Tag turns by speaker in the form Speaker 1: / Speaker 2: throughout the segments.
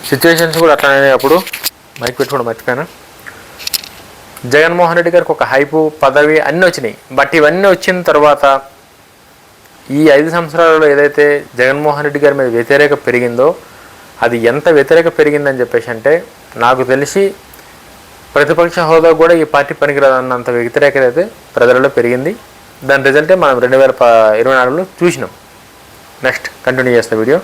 Speaker 1: Situations కూడా అట్లానే. అప్పుడు మైక్ పెట్టుకోవడం మర్చిపోయాను. జగన్మోహన్ రెడ్డి గారికి ఒక హైపు, పదవి అన్నీ వచ్చినాయి. బట్ ఇవన్నీ వచ్చిన తర్వాత ఈ 5 సంవత్సరాలలో ఏదైతే జగన్మోహన్ రెడ్డి గారి మీద వ్యతిరేక పెరిగిందో అది ఎంత వ్యతిరేక పెరిగిందని చెప్పేసి అంటే, నాకు తెలిసి ప్రతిపక్ష హోదా కూడా ఈ పార్టీ పనికిరాదన్నంత వ్యతిరేకత అయితే ప్రజలలో పెరిగింది. దాని రిజల్టే మనం 2024లో చూసినాం. నెక్స్ట్ కంటిన్యూ చేస్తా వీడియో.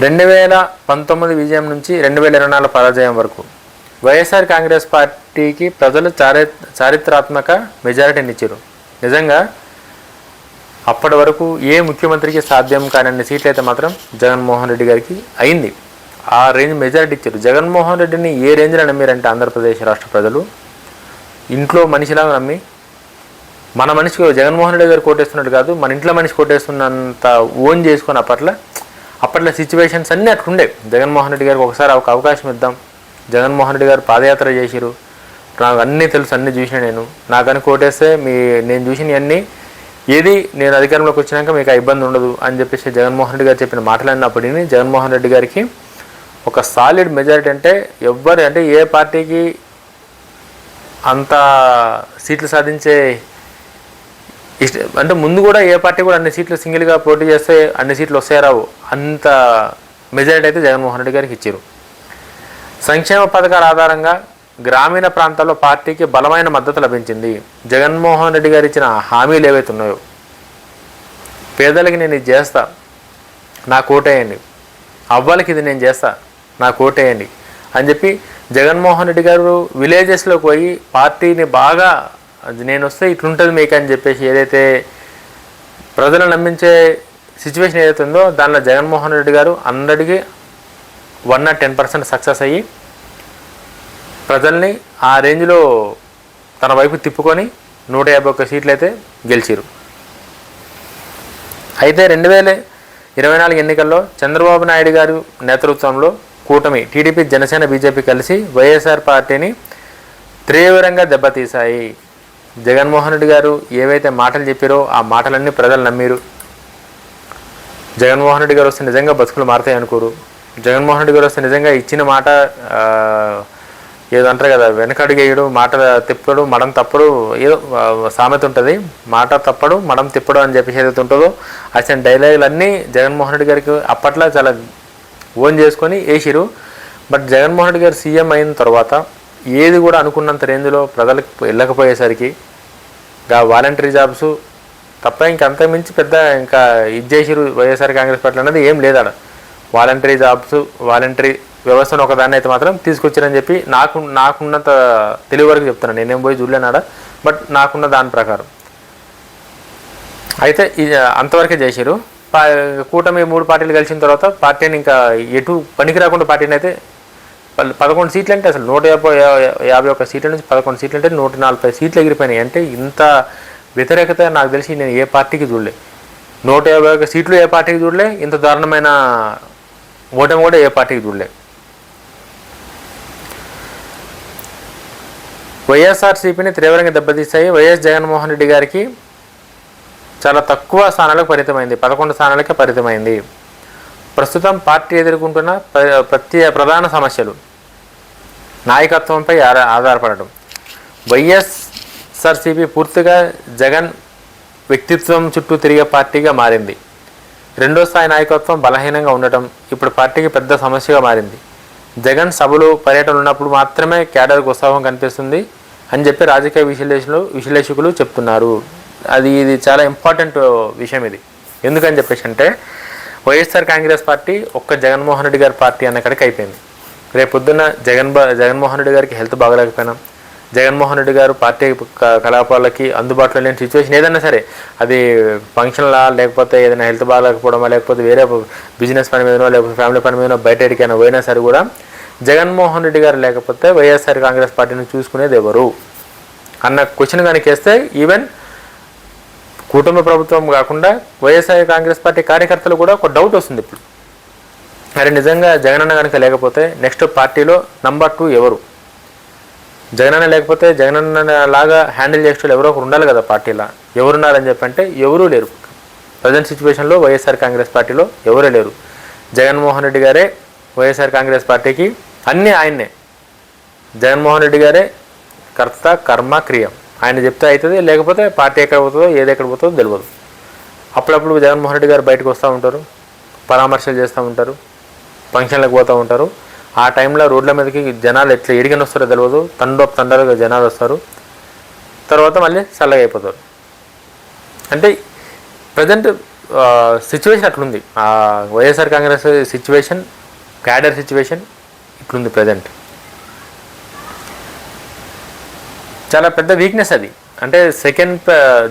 Speaker 1: 2019 విజయం నుంచి 2024 పరాజయం వరకు వైఎస్ఆర్ కాంగ్రెస్ పార్టీకి ప్రజలు చారిత్రాత్మక మెజారిటీని ఇచ్చారు. నిజంగా అప్పటి వరకు ఏ ముఖ్యమంత్రికి సాధ్యం కానన్ని సీట్లు అయితే మాత్రం జగన్మోహన్ రెడ్డి గారికి అయింది. ఆ రేంజ్ మెజారిటీ ఇచ్చారు. జగన్మోహన్ రెడ్డిని ఏ రేంజ్లో నమ్మారంటే ఆంధ్రప్రదేశ్ రాష్ట్ర ప్రజలు ఇంట్లో మనిషిలా నమ్మి, మన మనిషికి జగన్మోహన్ రెడ్డి గారు కోటేస్తున్నట్టు కాదు, మన ఇంట్లో మనిషి కోటేస్తున్నంత ఓన్ చేసుకొని అప్పట్లో సిచ్యువేషన్స్ అన్నీ అట్లుండే. జగన్మోహన్ రెడ్డి గారికి ఒకసారి ఒక అవకాశం ఇద్దాం. జగన్మోహన్ రెడ్డి గారు పాదయాత్ర చేసిరు, నాకు అన్నీ తెలుసు, అన్నీ చూసిన నేను, నాకని కోటేస్తే నేను చూసినవన్నీ ఏది నేను అధికారంలోకి వచ్చినాక మీకు ఆ ఇబ్బంది ఉండదు అని చెప్పేసి జగన్మోహన్ రెడ్డి గారు చెప్పిన మాటలన్నప్పటికీ జగన్మోహన్ రెడ్డి గారికి ఒక సాలిడ్ మెజారిటీ అంటే ఏ పార్టీకి అంత సీట్లు సాధించే అంటే ముందు కూడా ఏ పార్టీ కూడా అన్ని సీట్లు సింగిల్గా పోటీ చేస్తే అన్ని సీట్లు వస్తాయరావు అంత మెజారిటీ అయితే జగన్మోహన్ రెడ్డి గారికి ఇచ్చారు. సంక్షేమ పథకాల ఆధారంగా గ్రామీణ ప్రాంతాల్లో పార్టీకి బలమైన మద్దతు లభించింది. జగన్మోహన్ రెడ్డి గారు ఇచ్చిన హామీలు ఏవైతే ఉన్నాయో, పేదలకి నేను ఇది చేస్తా, నాకు ఓటేయండి, అవ్వాలకి ఇది నేను చేస్తా, నాకు ఓటేయండి అని చెప్పి జగన్మోహన్ రెడ్డి గారు విలేజెస్లోకి పోయి పార్టీని బాగా నేను వస్తే ఇట్లుంటుంది మీకు అని చెప్పేసి ఏదైతే ప్రజలను నమ్మించే సిచ్యువేషన్ ఏదైతే ఉందో దానిలో జగన్మోహన్ రెడ్డి గారు 110% సక్సెస్ అయ్యి ప్రజల్ని ఆ రేంజ్లో తన వైపు తిప్పుకొని 151 సీట్లు అయితే గెలిచారు. అయితే 2024 ఎన్నికల్లో చంద్రబాబు నాయుడు గారు నేతృత్వంలో కూటమి టీడీపీ, జనసేన, బీజేపీ కలిసి వైఎస్ఆర్ పార్టీని తీవ్రంగా దెబ్బతీశాయి. జగన్మోహన్ రెడ్డి గారు ఏవైతే మాటలు చెప్పారో ఆ మాటలన్నీ ప్రజలు నమ్మిరు. జగన్మోహన్ రెడ్డి గారు వస్తే నిజంగా బతుకులు మారుతాయి అనుకోరు. జగన్మోహన్ రెడ్డి గారు వస్తే నిజంగా ఇచ్చిన మాట ఏదో అంటారు కదా, వెనకడుగేయడు, మాట తిప్పడు, మడం తప్పడు, ఏదో సామెత ఉంటుంది, మాట తప్పడు మడం తిప్పడు అని చెప్పేసి ఏదైతే ఉంటుందో అసలు డైలాగులు అన్నీ జగన్మోహన్ రెడ్డి గారికి అప్పట్లో చాలా ఓన్ చేసుకొని వేసిరు. బట్ జగన్మోహన్ రెడ్డి గారు సీఎం అయిన తర్వాత ఏది కూడా అనుకున్నంత రేంజ్లో ప్రజలకు వెళ్ళకపోయేసరికి వాలంటరీ జాబ్స్ తప్ప ఇంకంత మించి పెద్ద ఇంకా ఇది చేసిరు వైఎస్ఆర్ కాంగ్రెస్ పార్టీ అనేది ఏం లేదాడ. వాలంటరీ జాబ్స్, వాలంటరీ వ్యవస్థను ఒకదాన్ని అయితే మాత్రం తీసుకొచ్చారని చెప్పి నాకున్నంత తెలివి వరకు చెప్తున్నాను. నేనేం పోయి చూడలేనాడ, బట్ నాకున్న దాని ప్రకారం అయితే అంతవరకే చేశారు. కూటమి 3 పార్టీలు కలిసిన తర్వాత పార్టీని ఇంకా ఎటు పనికి రాకుండా పార్టీని అయితే 11 సీట్లు అంటే అసలు 151 సీట్ల నుంచి 11 సీట్లు అంటే 140 సీట్లు ఎగిరిపోయినాయి. అంటే ఇంత వ్యతిరేకత నాకు తెలిసి నేను ఏ పార్టీకి చూడలే. 151 సీట్లు ఏ పార్టీకి చూడలే, ఇంత దారుణమైన ఓటమి కూడా ఏ పార్టీకి చూడలే. వైఎస్ఆర్సీపీని తీవ్రంగా దెబ్బతీశాయి. వైఎస్ జగన్మోహన్ రెడ్డి గారికి చాలా తక్కువ స్థానాలకు పరిమితమైంది, 11 స్థానాలకే పరిమితమైంది. ప్రస్తుతం పార్టీ ఎదుర్కొంటున్న ప్రధాన సమస్యలు నాయకత్వంపై ఆధారపడటం. వైఎస్ఆర్సీపీ పూర్తిగా జగన్ వ్యక్తిత్వం చుట్టూ తిరిగే పార్టీగా మారింది. 2వ స్థాయి నాయకత్వం బలహీనంగా ఉండటం ఇప్పుడు పార్టీకి పెద్ద సమస్యగా మారింది. జగన్ సభలు, పర్యటనలు ఉన్నప్పుడు మాత్రమే క్యాడర్కు ఉత్సాహం కనిపిస్తుంది అని చెప్పి రాజకీయ విశ్లేషకులు చెప్తున్నారు. ఇది చాలా ఇంపార్టెంట్ విషయం ఇది. ఎందుకని చెప్పేసి అంటే వైఎస్ఆర్ కాంగ్రెస్ పార్టీ ఒక్క జగన్మోహన్ రెడ్డి గారి పార్టీ అన్న కడికి అయిపోయింది. రేపొద్దున్న జగన్మోహన్ రెడ్డి గారికి హెల్త్ బాగలేకపోయినా, జగన్మోహన్ రెడ్డి గారు పార్టీ కలాపాలకి అందుబాటులో లేని సిచ్యువేషన్ ఏదైనా సరే, అది ఫంక్షన్లా లేకపోతే ఏదైనా హెల్త్ బాగలేకపోవడమా లేకపోతే వేరే బిజినెస్ పని మీదనో లేకపోతే ఫ్యామిలీ పని మీదనో బయట ఎడికైనా పోయినా సరే కూడా జగన్మోహన్ రెడ్డి గారు లేకపోతే వైఎస్ఆర్ కాంగ్రెస్ పార్టీని చూసుకునేది ఎవరు అన్న క్వశ్చన్ కనుక వేస్తే ఈవెన్ కుటుంబ ప్రభుత్వం కాకుండా వైఎస్ఆర్ కాంగ్రెస్ పార్టీ కార్యకర్తలు కూడా ఒక డౌట్ వస్తుంది ఇప్పుడు. అరే నిజంగా జగనన్న కనుక లేకపోతే నెక్స్ట్ పార్టీలో నంబర్ 2 ఎవరు? జగనన్న లేకపోతే జగనన్న లాగా హ్యాండిల్ చేసేటోళ్ళు ఎవరో ఒకరు ఉండాలి కదా పార్టీలో. ఎవరున్నారని చెప్పంటే ఎవరూ లేరు. ప్రజెంట్ సిచ్యువేషన్లో వైఎస్ఆర్ కాంగ్రెస్ పార్టీలో ఎవరూ లేరు. జగన్మోహన్ రెడ్డి గారే వైఎస్ఆర్ కాంగ్రెస్ పార్టీకి అన్నీ ఆయన్నే. జగన్మోహన్ రెడ్డి గారే కర్త కర్మ క్రియ. ఆయన చెప్తే అవుతుంది, లేకపోతే పార్టీ ఎక్కడ పోతుందో ఏది ఎక్కడ పోతుందో తెలియదు. అప్పుడప్పుడు జగన్మోహన్ రెడ్డి గారు బయటకు వస్తూ ఉంటారు, పరామర్శలు చేస్తూ ఉంటారు, ఫంక్షన్లకు పోతూ ఉంటారు. ఆ టైంలో రోడ్ల మీదకి జనాలు ఎట్లా ఎడిగని వస్తారో తెలియదు, తండలుగా జనాలు వస్తారు, తర్వాత మళ్ళీ చల్లగా అయిపోతారు. అంటే ప్రజెంట్ సిచ్యువేషన్ అట్లుంది. YSR Congress situation, cadre situation ఇట్లుంది ప్రజెంట్. చాలా పెద్ద వీక్నెస్ అది. అంటే సెకండ్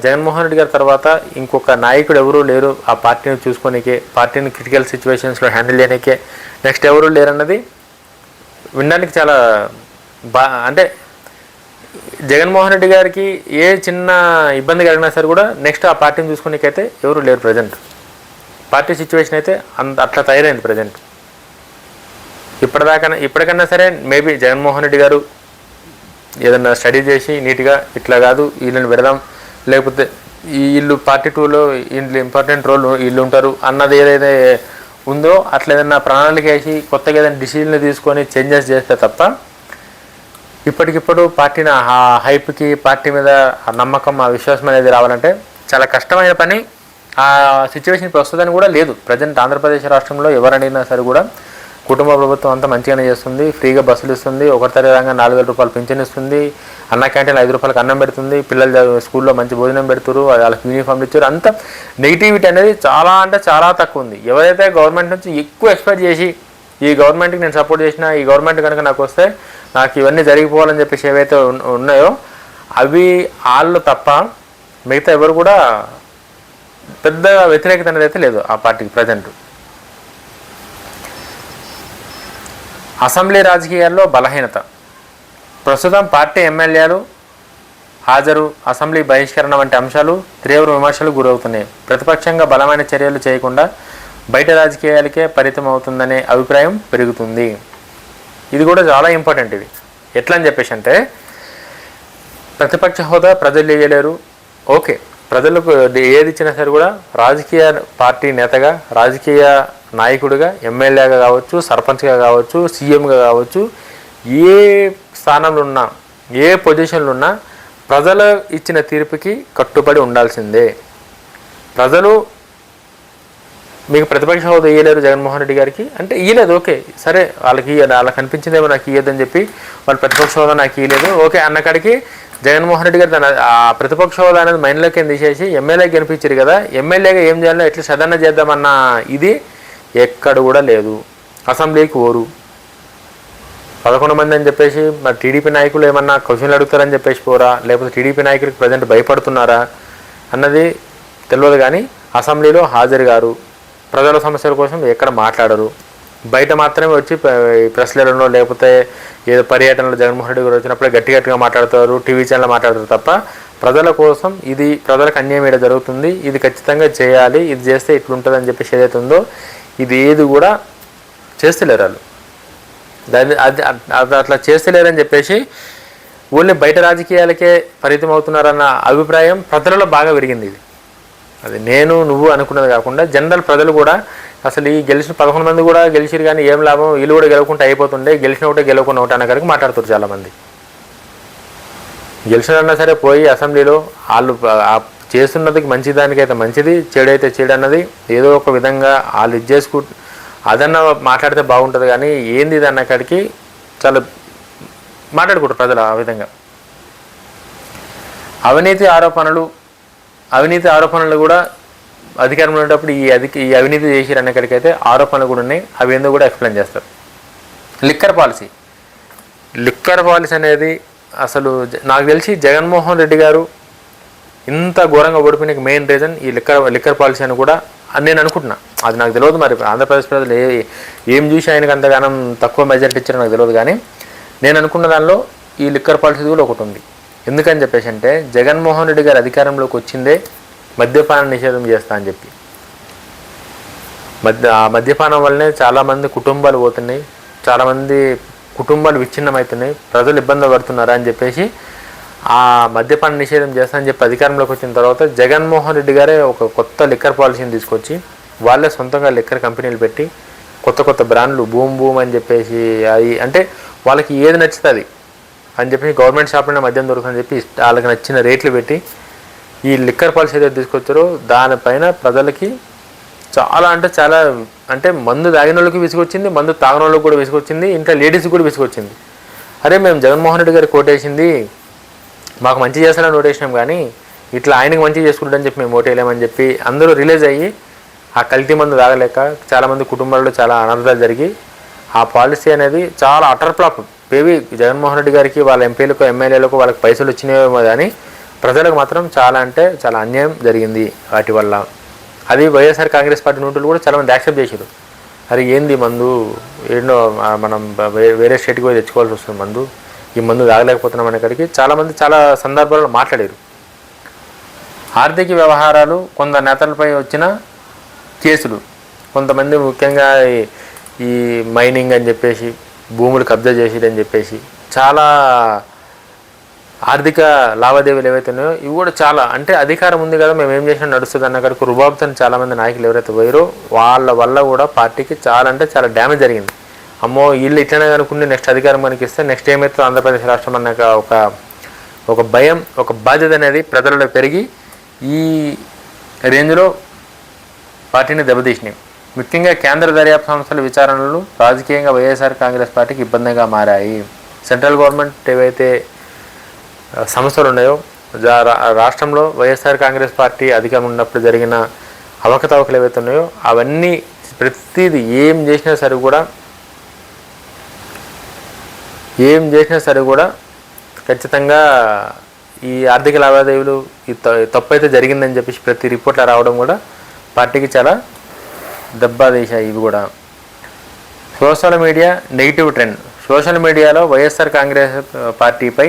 Speaker 1: జగన్మోహన్ రెడ్డి గారి తర్వాత ఇంకొక నాయకుడు ఎవరూ లేరు ఆ పార్టీని చూసుకోనికే, పార్టీని క్రిటికల్ సిచ్యువేషన్స్లో హ్యాండిల్ చేయడానికే నెక్స్ట్ ఎవరూ లేరన్నది వినడానికి చాలా అంటే జగన్మోహన్ రెడ్డి గారికి ఏ చిన్న ఇబ్బంది కలిగినా సరే కూడా నెక్స్ట్ ఆ పార్టీని చూసుకునేకైతే ఎవరు లేరు ప్రజెంట్. పార్టీ సిచ్యువేషన్ అయితే అట్లా తయారైంది ప్రజెంట్. ఇప్పటికన్నా సరే మేబీ జగన్మోహన్ రెడ్డి గారు ఏదన్నా స్టడీ చేసి నీట్గా ఇట్లా కాదు వీళ్ళని పెడదాం, లేకపోతే ఈ ఇల్లు పార్టీ 2లో వీళ్ళు ఇంపార్టెంట్ రోల్ వీళ్ళు ఉంటారు అన్నది ఏదైతే ఉందో అట్లా ఏదైనా ప్రణాళిక వేసి కొత్తగా ఏదైనా డిసిజన్లు తీసుకొని చేంజెస్ చేస్తే తప్ప ఇప్పటికిప్పుడు పార్టీని ఆ హైప్కి, పార్టీ మీద ఆ నమ్మకం, ఆ విశ్వాసం అనేది రావాలంటే చాలా కష్టమైన పని. ఆ సిచ్యువేషన్ ఇప్పుడు వస్తుందని కూడా లేదు. ప్రజెంట్ ఆంధ్రప్రదేశ్ రాష్ట్రంలో ఎవరడిగినా సరే కూడా కుటుంబ ప్రభుత్వం అంతా మంచిగానే చేస్తుంది. ఫ్రీగా బస్సులు ఇస్తుంది, ఒకరి రంగా 4,000 రూపాయలు పింఛన్ ఇస్తుంది, అన్న క్యాంటీన్ 5 రూపాయలకు అన్నం పెడుతుంది, పిల్లలు స్కూల్లో మంచి భోజనం పెడుతున్నారు, వాళ్ళకి యూనిఫామ్లు ఇచ్చారు. అంత నెగిటివిటీ అనేది చాలా అంటే చాలా తక్కువ ఉంది. ఎవరైతే గవర్నమెంట్ నుంచి ఎక్కువ ఎక్స్పెక్ట్ చేసి ఈ గవర్నమెంట్కి నేను సపోర్ట్ చేసినా, ఈ గవర్నమెంట్ కనుక నాకు వస్తే నాకు ఇవన్నీ జరిగిపోవాలని చెప్పేసి ఏవైతే ఉన్నాయో అవి వాళ్ళు తప్ప మిగతా ఎవరు కూడా పెద్ద వ్యతిరేకత అనేది అయితే లేదు ఆ పార్టీకి ప్రజెంట్. అసెంబ్లీ రాజకీయాల్లో బలహీనత. ప్రస్తుతం పార్టీ ఎమ్మెల్యేలు హాజరు, అసెంబ్లీ బహిష్కరణ వంటి అంశాలు తీవ్ర విమర్శలకు గురవుతున్నాయి. ప్రతిపక్షంగా బలమైన చర్యలు చేయకుండా బయట రాజకీయాలకే పరిమితం అవుతుందనే అభిప్రాయం పెరుగుతుంది. ఇది కూడా చాలా ఇంపార్టెంట్. ఇది ఎట్లా అని చెప్పేసి అంటే ప్రతిపక్ష హోదా ప్రజలు ఇవ్వలేరు, ఓకే, ప్రజలకు ఏది ఇచ్చినా సరే కూడా రాజకీయ పార్టీ నేతగా, రాజకీయ నాయకుడిగా, ఎమ్మెల్యేగా కావచ్చు, సర్పంచ్గా కావచ్చు, సీఎంగా కావచ్చు, ఏ స్థానంలో ఉన్నా, ఏ పొజిషన్లో ఉన్నా ప్రజలు ఇచ్చిన తీర్పుకి కట్టుబడి ఉండాల్సిందే. ప్రజలు మీకు ప్రతిపక్ష హోదా ఇవ్వలేరు జగన్మోహన్ రెడ్డి గారికి అంటే ఇవ్వలేదు, ఓకే, సరే వాళ్ళకి వాళ్ళకి అనిపించిందేమో నాకు ఇవ్వద్దని చెప్పి వాళ్ళు ప్రతిపక్ష హోదా నాకు ఇవ్వలేదు, ఓకే అన్నకాడికి జగన్మోహన్ రెడ్డి గారు తన ఆ ప్రతిపక్ష హోదా అనేది మైండ్లోకి తీసేసి ఎమ్మెల్యేకి కనిపించారు కదా, ఎమ్మెల్యేగా ఏం చేయాలో ఎట్లా సడన్గా చేద్దామన్న ఇది ఎక్కడ కూడా లేదు. అసెంబ్లీకి ఓరు 11 మంది అని చెప్పేసి మరి టీడీపీ నాయకులు ఏమన్నా క్వశ్చన్లు అడుగుతారని చెప్పేసి పోరా, లేకపోతే టీడీపీ నాయకులకు ప్రజెంట్ భయపడుతున్నారా అన్నది తెలియదు. కానీ అసెంబ్లీలో హాజరు గారు, ప్రజల సమస్యల కోసం ఎక్కడ మాట్లాడరు, బయట మాత్రమే వచ్చి ప్రెస్లలో లేకపోతే ఏదో పర్యటనలో జగన్మోహన్ రెడ్డి గారు వచ్చినప్పుడే గట్టిగా మాట్లాడతారు, టీవీ ఛానల్ మాట్లాడతారు తప్ప ప్రజల కోసం ఇది ప్రజలకు అన్యాయం ఏదో జరుగుతుంది, ఇది ఖచ్చితంగా చేయాలి, ఇది చేస్తే ఇట్లుంటుంది అని చెప్పేసి ఏదైతే ఉందో ఇది ఏది కూడా చేస్తలేరు వాళ్ళు. అది అట్లా చేస్తలేరని చెప్పేసి ఓన్లీ బయట రాజకీయాలకే పరిమితం అవుతున్నారన్న అభిప్రాయం ప్రజలలో బాగా పెరిగింది. ఇది అది నేను నువ్వు అనుకున్నది కాకుండా జనరల్ ప్రజలు కూడా అసలు ఈ గెలిచిన 11 మంది కూడా గెలిచిరు కానీ ఏం లాభం, వీళ్ళు కూడా గెలవకుండా అయిపోతుండే, గెలిచిన ఒకటే గెలవకుండా ఒకటి అన్న కనుక మాట్లాడుతారు చాలామంది. గెలిచినన్నా సరే పోయి అసెంబ్లీలో వాళ్ళు చేస్తున్నదికి మంచి దానికైతే మంచిది, చెడైతే చెడు అన్నది ఏదో ఒక విధంగా వాళ్ళు ఇది చేసుకుంటూ అదన్నా మాట్లాడితే బాగుంటుంది. కానీ ఏంది ఇది అన్న కాడికి చాలా మాట్లాడుకుంటారు ప్రజలు ఆ విధంగా. అవినీతి ఆరోపణలు కూడా అధికారంలో ఉండేటప్పుడు ఈ అవినీతి చేసిరు అన్న కాడికైతే ఆరోపణలు కూడా ఉన్నాయి. అవి ఏందో కూడా ఎక్స్ప్లెయిన్ చేస్తారు. లిక్కర్ పాలసీ అనేది అసలు నాకు తెలిసి జగన్మోహన్ రెడ్డి గారు ఇంత ఘోరంగా ఓడిపోయిన మెయిన్ రీజన్ ఈ లిక్కర్ పాలసీ అని కూడా నేను అనుకుంటున్నా. అది నాకు తెలియదు, మరి ఆంధ్రప్రదేశ్ ప్రజలు ఏం చూసి ఆయనకు అంతగానం తక్కువ మెజారిటీ ఇచ్చారో నాకు తెలియదు. కానీ నేను అనుకున్న దానిలో ఈ లిక్కర్ పాలసీ కూడా ఒకటి ఉంది. ఎందుకని చెప్పేసి అంటే జగన్మోహన్ రెడ్డి గారు అధికారంలోకి వచ్చిందే మద్యపాన నిషేధం చేస్తా అని చెప్పి. ఆ మద్యపానం వల్లనే చాలామంది కుటుంబాలు పోతున్నాయి, చాలామంది కుటుంబాలు విచ్ఛిన్నమవుతున్నాయి, ప్రజలు ఇబ్బంది పడుతున్నారా అని చెప్పేసి ఆ మద్యపాన నిషేధం చేస్తా అని చెప్పి అధికారంలోకి వచ్చిన తర్వాత జగన్మోహన్ రెడ్డి గారే ఒక కొత్త లిక్కర్ పాలసీని తీసుకొచ్చి వాళ్ళే సొంతంగా లిక్కర్ కంపెనీలు పెట్టి కొత్త కొత్త బ్రాండ్లు బూమ్ బూమ్ అని చెప్పేసి అది అంటే వాళ్ళకి ఏది నచ్చుతుంది అని చెప్పి గవర్నమెంట్ షాప్లోనే మద్యం దొరుకుతుందని చెప్పి వాళ్ళకి నచ్చిన రేట్లు పెట్టి ఈ లిక్కర్ పాలసీ ఏదైతే తీసుకొచ్చారో దానిపైన ప్రజలకి చాలా అంటే మందు తాగిన వాళ్ళకి విసుగొచ్చింది, మందు తాగిన వాళ్ళకి కూడా విసుగొచ్చింది, ఇంకా లేడీస్కి కూడా విసుగొచ్చింది. అరే మేము జగన్మోహన్ రెడ్డి గారికి ఓటేసింది మాకు మంచి చేస్తారని ఓటేసినాం, కానీ ఇట్లా ఆయనకి మంచి చేసుకుంటారని చెప్పి మేము ఓటేయలేమని చెప్పి అందరూ రిలీజ్ అయ్యి ఆ కల్తీ మందు తాగలేక చాలామంది కుటుంబాల్లో చాలా అనర్థాలు జరిగి ఆ పాలసీ అనేది చాలా utter flop. Maybe Jaganmohan Reddy గారికి వాళ్ళ ఎంపీలకు ఎమ్మెల్యేలకు వాళ్ళకి పైసలు వచ్చినాయేమో, కానీ ప్రజలకు మాత్రం చాలా అన్యాయం జరిగింది వాటి వల్ల. అది వైఎస్ఆర్ కాంగ్రెస్ పార్టీ నోటులు కూడా చాలామంది యాక్సెప్ట్ చేశారు. అది ఏంది మందు ఏంటో మనం వేరే స్టేట్కి పోయి తెచ్చుకోవాల్సి వస్తుంది మందు, ఈ మందు తాగలేకపోతున్నాం అనేక్కడికి చాలామంది చాలా సందర్భాల్లో మాట్లాడారు. ఆర్థిక వ్యవహారాలు కొందరు నేతలపై వచ్చిన కేసులు, కొంతమంది ముఖ్యంగా ఈ మైనింగ్ అని చెప్పేసి భూములు కబ్జా చేసేదని చెప్పేసి చాలా ఆర్థిక లావాదేవీలు ఏవైతే ఉన్నాయో ఇవి కూడా చాలా అంటే అధికారం ఉంది కదా మేము ఏం చేసినా నడుస్తుంది అన్న కాడికి రుబాబుతో చాలామంది నాయకులు ఎవరైతే పోయారో వాళ్ళ వల్ల కూడా పార్టీకి చాలా డ్యామేజ్ జరిగింది. అమ్మో వీళ్ళు ఇట్లనే అనుకుని నెక్స్ట్ అధికారం మనకి ఇస్తే నెక్స్ట్ ఏమవుతుందో ఆంధ్రప్రదేశ్ రాష్ట్రం అన్నాక ఒక భయం, ఒక బాధ్యత అనేది ప్రజలలో పెరిగి ఈ రేంజ్లో పార్టీని దెబ్బతీసినాయి. ముఖ్యంగా కేంద్ర దర్యాప్తు సంస్థల విచారణలు రాజకీయంగా వైఎస్ఆర్ కాంగ్రెస్ పార్టీకి ఇబ్బందిగా మారాయి. సెంట్రల్ గవర్నమెంట్ ఏవైతే సంస్థలు ఉన్నాయో రాష్ట్రంలో వైఎస్ఆర్ కాంగ్రెస్ పార్టీ అధికారం ఉన్నప్పుడు జరిగిన అవకతవకలు ఏవైతే ఉన్నాయో అవన్నీ ప్రతిదీ ఏం చేసినా సరే కూడా ఖచ్చితంగా ఈ ఆర్థిక లావాదేవీలు ఈ తప్పు అయితే జరిగిందని చెప్పేసి ప్రతి రిపోర్ట్లో రావడం కూడా పార్టీకి చాలా దెబ్బతీశాయి. ఇవి కూడా social media negative trend. Social మీడియాలో వైఎస్ఆర్ కాంగ్రెస్ పార్టీపై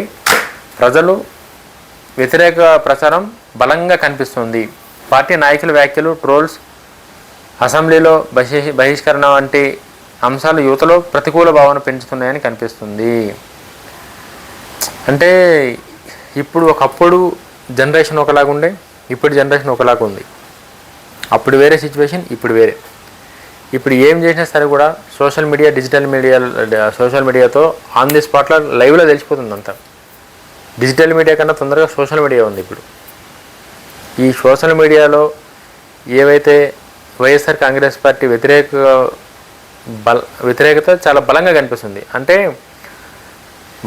Speaker 1: ప్రజలు వ్యతిరేక ప్రచారం బలంగా కనిపిస్తుంది. పార్టీ నాయకుల వ్యాఖ్యలు, ట్రోల్స్, అసెంబ్లీలో బహిష్కరణ వంటి అంశాలు యువతలో ప్రతికూల భావన పెంచుతున్నాయని కనిపిస్తుంది. అంటే ఇప్పుడు ఒకప్పుడు జనరేషన్ ఒకలాగుండే, ఇప్పుడు జనరేషన్ ఒకలాగా ఉంది. అప్పుడు వేరే సిచ్యువేషన్, ఇప్పుడు వేరే. ఇప్పుడు ఏం చేసినా సరే కూడా సోషల్ మీడియాతో ఆన్ ది స్పాట్లో లైవ్లో తెలిసిపోతుంది అంతా. డిజిటల్ మీడియా కన్నా తొందరగా సోషల్ మీడియా ఉంది ఇప్పుడు. ఈ సోషల్ మీడియాలో ఏవైతే వైఎస్ఆర్ కాంగ్రెస్ పార్టీ వ్యతిరేకత చాలా బలంగా కనిపిస్తుంది. అంటే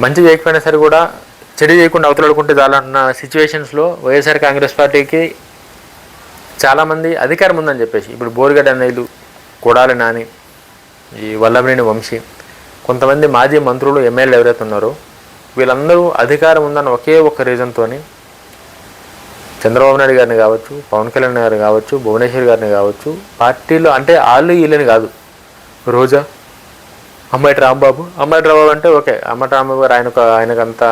Speaker 1: మంచి చేయకపోయినా సరే కూడా చెడు చేయకుండా అవతలాడుకుంటే చాలన్న సిచ్యువేషన్స్లో వైఎస్ఆర్ కాంగ్రెస్ పార్టీకి చాలామంది అధికారం ఉందని చెప్పేసి ఇప్పుడు బోరుగడ్డ అన్నయ్యలు, కొడాలి నాని, ఈ వల్లభనేని వంశీ, కొంతమంది మాజీ మంత్రులు, ఎమ్మెల్యేలు ఎవరైతే ఉన్నారో వీళ్ళందరూ అధికారం ఉందన్న ఒకే ఒక్క రీజన్తో చంద్రబాబు నాయుడు గారిని కావచ్చు, పవన్ కళ్యాణ్ గారిని కావచ్చు, భువనేశ్వర్ గారిని కావచ్చు, పార్టీలో అంటే వాళ్ళు వీళ్ళని కాదు, రోజా, అమ్మాయి రాంబాబు అంటే ఓకే, అమ్మటి రాంబాబు గారు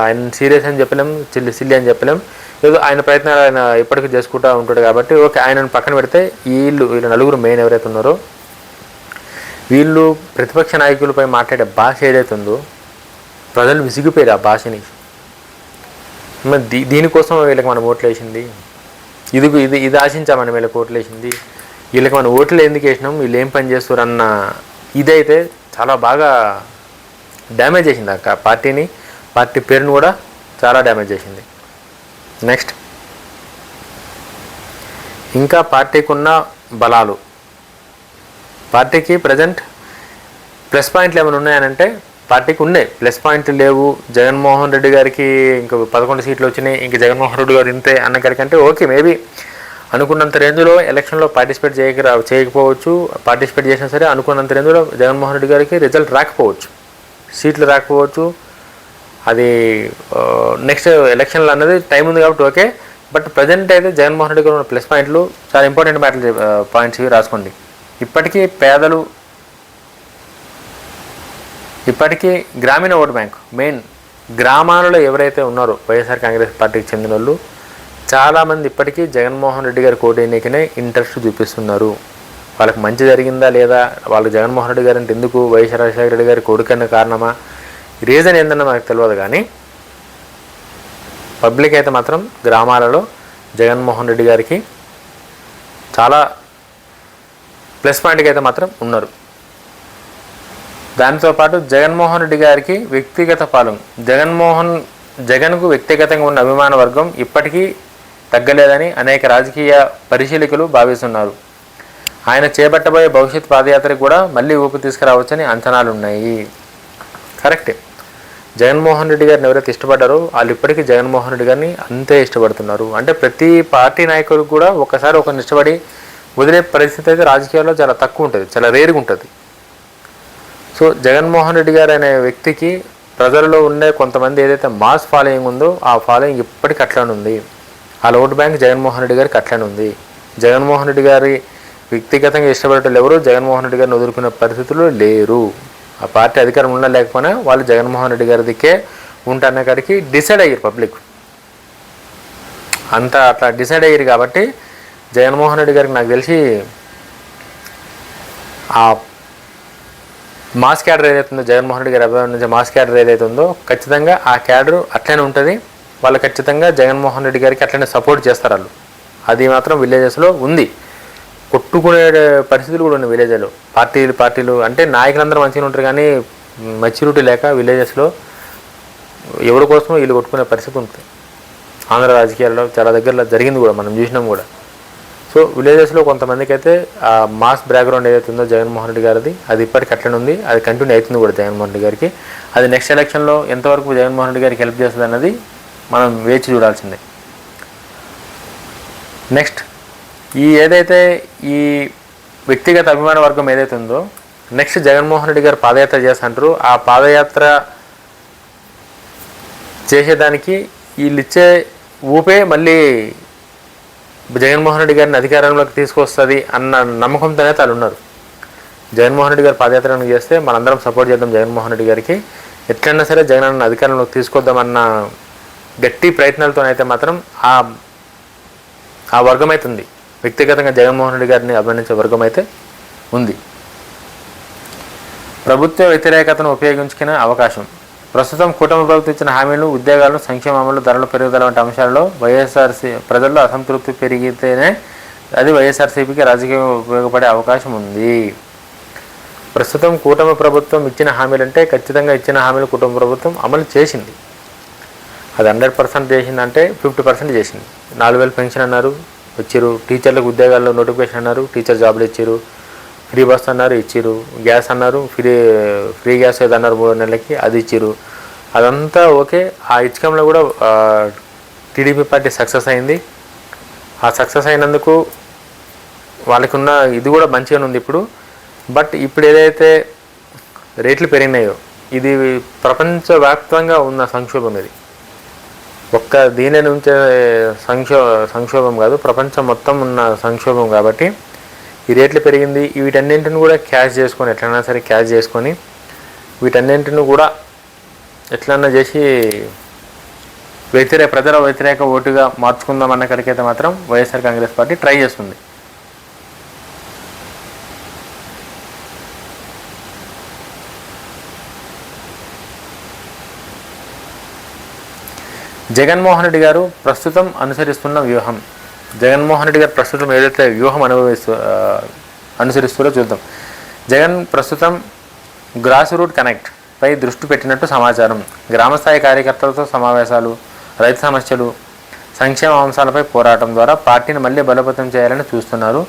Speaker 1: ఆయన సీరియస్ అని చెప్పలేం, సిల్లి అని చెప్పలేం, ఏదో ఆయన ప్రయత్నాలు ఆయన ఇప్పటికీ చేసుకుంటూ ఉంటాడు కాబట్టి ఓకే, ఆయనను పక్కన పెడితే వీళ్ళు నలుగురు మెయిన్ ఎవరైతే ఉన్నారో వీళ్ళు ప్రతిపక్ష నాయకులపై మాట్లాడే భాష ఏదైతే ఉందో ప్రజలు విసిగిపోయారు ఆ భాషని. దీనికోసం వీళ్ళకి మనం ఓట్లు వేసింది, ఇది ఆశించామని వీళ్ళకి ఓట్లు వేసింది, వీళ్ళకి మనం ఓట్లు ఎందుకు వేసినాం, వీళ్ళు ఏం పని చేస్తారు అన్న ఇదైతే చాలా బాగా డ్యామేజ్ చేసింది ఆ పార్టీని, పార్టీ పేరును కూడా చాలా డ్యామేజ్ చేసింది. నెక్స్ట్ ఇంకా పార్టీకి ఉన్న బలాలు, పార్టీకి ప్రజెంట్ ప్లస్ పాయింట్లు ఏమైనా ఉన్నాయనంటే పార్టీకి ఉన్నాయి, ప్లస్ పాయింట్లు లేవు. జగన్మోహన్ రెడ్డి గారికి ఇంకా 11 సీట్లు వచ్చినాయి, ఇంక జగన్మోహన్ రెడ్డి గారు ఇంతే అన్నగారికంటే ఓకే, మేబీ అనుకున్నంత రేంజ్లో ఎలక్షన్లో పార్టిసిపేట్ చేయకపోవచ్చు, పార్టిసిపేట్ చేసినా సరే అనుకున్నంత రేంజ్లో జగన్మోహన్ రెడ్డి గారికి రిజల్ట్ రాకపోవచ్చు, సీట్లు రాకపోవచ్చు. అది నెక్స్ట్ ఎలక్షన్లు అన్నది టైం ఉంది కాబట్టి ఓకే. బట్ ప్రజెంట్ అయితే జగన్మోహన్ రెడ్డి గారు ఉన్న ప్లస్ పాయింట్లు చాలా ఇంపార్టెంట్ పాయింట్స్ ఇవి రాసుకోండి. ఇప్పటికీ పేదలు, ఇప్పటికీ గ్రామీణ ఓటు బ్యాంక్, మెయిన్ గ్రామాలలో ఎవరైతే ఉన్నారో వైఎస్ఆర్ కాంగ్రెస్ పార్టీకి చెందిన వాళ్ళు చాలామంది ఇప్పటికీ జగన్మోహన్ రెడ్డి గారి ఓటు ఎన్నికనే ఇంట్రెస్ట్ చూపిస్తున్నారు. వాళ్ళకి మంచి జరిగిందా లేదా, వాళ్ళకి జగన్మోహన్ రెడ్డి గారు అంటే ఎందుకు, వైఎస్ రాజశేఖర రెడ్డి గారి కొడుకన్న కారణమా, రీజన్ ఏందన్నా మనకు తెలియదు, కానీ పబ్లిక్ అయితే మాత్రం గ్రామాలలో జగన్మోహన్ రెడ్డి గారికి చాలా ప్లస్ పాయింట్కి అయితే మాత్రం ఉన్నారు. దాంతోపాటు జగన్మోహన్ రెడ్డి గారికి వ్యక్తిగత పాలన, జగన్కు వ్యక్తిగతంగా ఉన్న అభిమాన వర్గం ఇప్పటికీ తగ్గలేదని అనేక రాజకీయ పరిశీలకులు భావిస్తున్నారు. ఆయన చేపట్టబోయే భవిష్యత్ పాదయాత్రకు కూడా మళ్ళీ ఊపు తీసుకురావచ్చని అంచనాలున్నాయి. కరెక్టే. జగన్మోహన్ రెడ్డి గారిని ఎవరైతే ఇష్టపడ్డారో వాళ్ళు ఇప్పటికీ జగన్మోహన్ రెడ్డి గారిని అంతే ఇష్టపడుతున్నారు. అంటే ప్రతి పార్టీ నాయకుడు కూడా ఒకసారి ఒకరిని ఇష్టపడి వదిలే పరిస్థితి అయితే రాజకీయాల్లో చాలా తక్కువ ఉంటుంది, చాలా రేరుగా ఉంటుంది. సో జగన్మోహన్ రెడ్డి గారు అనే వ్యక్తికి ప్రజల్లో ఉండే కొంతమంది ఏదైతే మాస్ ఫాలోయింగ్ ఉందో ఆ ఫాలోయింగ్ ఇప్పటికీ అట్లానే ఉంది. ఆ ఓటు బ్యాంక్ జగన్మోహన్ రెడ్డి గారికి అట్లానే ఉంది. జగన్మోహన్ రెడ్డి గారి వ్యక్తిగతంగా ఇష్టపడేటోళ్ళు ఎవరు జగన్మోహన్ రెడ్డి గారిని వదులుకునే పరిస్థితుల్లో లేరు. ఆ పార్టీ అధికారం ఉన్నా లేకపోయినా వాళ్ళు జగన్మోహన్ రెడ్డి గారి దిక్కే ఉంటారనే కాడికి డిసైడ్ అయ్యారు పబ్లిక్ అంతా. అట్లా డిసైడ్ అయ్యారు కాబట్టి జగన్మోహన్ రెడ్డి గారికి నాకు తెలిసి ఆ మాస్ క్యాడర్ ఏదైతే ఉందో, జగన్మోహన్ రెడ్డి గారి అభిమానం నుంచి మాస్ క్యాడర్ ఏదైతే ఉందో ఖచ్చితంగా ఆ క్యాడర్ అట్లనే ఉంటుంది. వాళ్ళు ఖచ్చితంగా జగన్మోహన్ రెడ్డి గారికి అట్లనే సపోర్ట్ చేస్తారు. వాళ్ళు అది మాత్రం విలేజెస్లో ఉంది. కొట్టుకునే పరిస్థితులు కూడా ఉన్నాయి విలేజ్లో. పార్టీలు అంటే నాయకులందరూ మంచిగా ఉంటారు కానీ మెచ్యూరిటీ లేక విలేజెస్లో ఎవరి కోసమో వీళ్ళు కొట్టుకునే పరిస్థితి ఉంటుంది. ఆంధ్ర రాజకీయాల్లో చాలా దగ్గరలో జరిగింది కూడా, మనం చూసినాం కూడా. సో విలేజెస్లో కొంతమందికి అయితే ఆ మాస్ బ్యాక్గ్రౌండ్ ఏదైతే ఉందో జగన్మోహన్ రెడ్డి గారిది అది ఇప్పటికి అట్లనే ఉంది. అది కంటిన్యూ అవుతుంది కూడా జగన్మోహన్ రెడ్డి గారికి. అది నెక్స్ట్ ఎలక్షన్లో ఎంతవరకు జగన్మోహన్ రెడ్డి గారికి హెల్ప్ చేస్తుంది అన్నది మనం వేచి చూడాల్సిందే. నెక్స్ట్ ఏదైతే ఈ వ్యక్తిగత అభిమాన వర్గం ఏదైతే ఉందో నెక్స్ట్ జగన్మోహన్ రెడ్డి గారు పాదయాత్ర చేస్తుంటారు. ఆ పాదయాత్ర చేసేదానికి వీళ్ళు ఇచ్చే ఊపే మళ్ళీ జగన్మోహన్ రెడ్డి గారిని అధికారంలోకి తీసుకొస్తుంది అన్న నమ్మకంతోనే వాళ్ళు ఉన్నారు. జగన్మోహన్ రెడ్డి గారు పాదయాత్ర చేస్తే మనందరం సపోర్ట్ చేద్దాం జగన్మోహన్ రెడ్డి గారికి, ఎట్లన్నా సరే జగన్ అధికారంలోకి తీసుకొద్దామన్న గట్టి ప్రయత్నాలతోనైతే మాత్రం ఆ వర్గం అయితే ఉంది. వ్యక్తిగతంగా జగన్మోహన్ రెడ్డి గారిని అభినందించే వర్గం అయితే ఉంది. ప్రభుత్వ వ్యతిరేకతను ఉపయోగించుకునే అవకాశం. ప్రస్తుతం కూటమి ప్రభుత్వం ఇచ్చిన హామీలు, ఉద్యోగాలను, సంక్షేమ అమలు, ధరల పెరుగుదల వంటి అంశాల్లో ప్రజల్లో అసంతృప్తి పెరిగితేనే అది వైఎస్ఆర్సీపీకి రాజకీయంగా ఉపయోగపడే అవకాశం ఉంది. ప్రస్తుతం కూటమి ప్రభుత్వం ఇచ్చిన హామీలు అంటే ఖచ్చితంగా ఇచ్చిన హామీలు కూటమి ప్రభుత్వం అమలు చేసింది. అది 100% చేసిందంటే 50% చేసింది. 4,000 పెన్షన్ అన్నారు, ఇచ్చారు. టీచర్లకు ఉద్యోగాల్లో నోటిఫికేషన్ అన్నారు, టీచర్ జాబులు ఇచ్చారు. ఫ్రీ బస్ అన్నారు, ఇచ్చారు. గ్యాస్ అన్నారు, ఫ్రీ గ్యాస్ ఏదన్నారు 3 నెలలకి, అది ఇచ్చారు. అదంతా ఓకే. ఆ ఇచ్చకంలో కూడా టీడీపీ పార్టీ సక్సెస్ అయింది. ఆ సక్సెస్ అయినందుకు వాళ్ళకున్న ఇది కూడా మంచిగానే ఉంది ఇప్పుడు. బట్ ఇప్పుడు ఏదైతే రేట్లు పెరిగినాయో ఇది ప్రపంచవ్యాప్తంగా ఉన్న సంక్షోభం. ఇది ఒక్క దీని నుంచే సంక్షోభం కాదు, ప్రపంచం మొత్తం ఉన్న సంక్షోభం. కాబట్టి ఈ రేట్లు పెరిగింది. వీటన్నింటిని కూడా క్యాష్ చేసుకొని ఎట్లన్నా సరే క్యాష్ చేసుకొని వీటన్నింటిని కూడా ఎట్లన్నా చేసి ప్రజల వ్యతిరేక ఓటుగా మార్చుకుందాం అన్న కడికైతే మాత్రం వైఎస్ఆర్ కాంగ్రెస్ పార్టీ ట్రై చేస్తుంది. జగన్మోహన్ రెడ్డి గారు ప్రస్తుతం అనుసరిస్తున్న వ్యూహం. జగన్మోహన్ రెడ్డి గారు ప్రస్తుతం ఏదైతే వ్యూహం అనుసరిస్తారో చూద్దాం. జగన్ ప్రస్తుతం గ్రాస్ రూట్ కనెక్ట్ పై దృష్టి పెట్టినట్టు సమాచారం. గ్రామస్థాయి కార్యకర్తలతో సమావేశాలు, రైతు సమస్యలు, సంక్షేమ అంశాలపై పోరాటం ద్వారా పార్టీని మళ్ళీ బలోపేతం చేయాలని చూస్తున్నారు.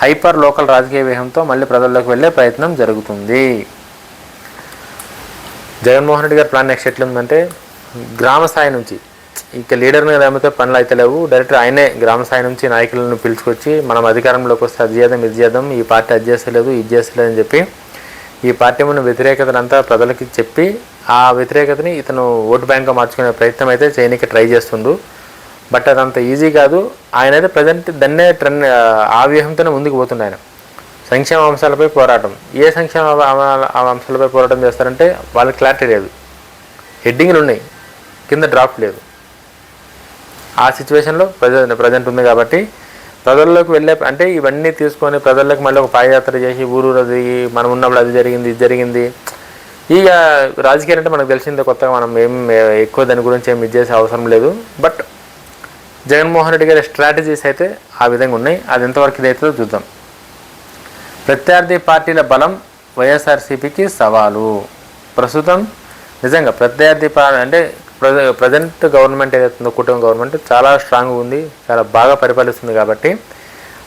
Speaker 1: హైపర్ లోకల్ రాజకీయ వ్యూహంతో మళ్ళీ ప్రజల్లోకి వెళ్ళే ప్రయత్నం జరుగుతుంది. జగన్మోహన్ రెడ్డి గారి ప్లాన్ నెక్స్ట్ ఎట్లుందంటే గ్రామ స్థాయి నుంచి ఇక లీడర్ని నమ్మితే పనులు అయితే లేవు. డైరెక్ట్ ఆయనే గ్రామ స్థాయి నుంచి నాయకులను పిలుచుకొచ్చి మనం అధికారంలోకి వస్తే అది చేద్దాం, ఇది చేద్దాం, ఈ పార్టీ అది చేస్తలేదు, ఇది చేస్తలేదు అని చెప్పి ఈ పార్టీ ఉన్న వ్యతిరేకతనంతా ప్రజలకి చెప్పి ఆ వ్యతిరేకతని ఇతను ఓటు బ్యాంక్గా మార్చుకునే ప్రయత్నం అయితే చేయడానికి ట్రై చేస్తుండు. బట్ అదంత ఈజీ కాదు. ఆయన అయితే ప్రజెంట్ దాన్నే ఆ వ్యూహంతోనే ముందుకు పోతుండే. ఆయన సంక్షేమ అంశాలపై పోరాటం. ఏ సంక్షేమ అంశాలపై పోరాటం చేస్తారంటే వాళ్ళకి క్లారిటీ లేదు. హెడ్డింగ్లు ఉన్నాయి, కింద డ్రాఫ్ట్ లేదు. ఆ సిచ్యువేషన్లో ప్రజెంట్ ఉంది. కాబట్టి ప్రజల్లోకి వెళ్ళే అంటే ఇవన్నీ తీసుకొని ప్రజల్లోకి మళ్ళీ ఒక పాదయాత్ర చేసి ఊరూరది మనం ఉన్నప్పుడు అది జరిగింది, ఇది జరిగింది. ఇక రాజకీయాలు అంటే మనకు తెలిసిందే, కొత్తగా మనం ఎక్కువ దాని గురించి ఏమి ఇది చేసే అవసరం లేదు. బట్ జగన్మోహన్ రెడ్డి గారి స్ట్రాటజీస్ అయితే ఆ విధంగా ఉన్నాయి. అది ఎంతవరకు ఇదైతుందో చూద్దాం. ప్రత్యర్థి పార్టీల బలం వైఎస్ఆర్సీపీకి సవాలు. ప్రస్తుతం నిజంగా ప్రత్యర్థి అంటే ప్రజెంట్ గవర్నమెంట్ ఏదైతుందో కూటమి గవర్నమెంట్ చాలా స్ట్రాంగ్గా ఉంది, చాలా బాగా పరిపాలిస్తుంది కాబట్టి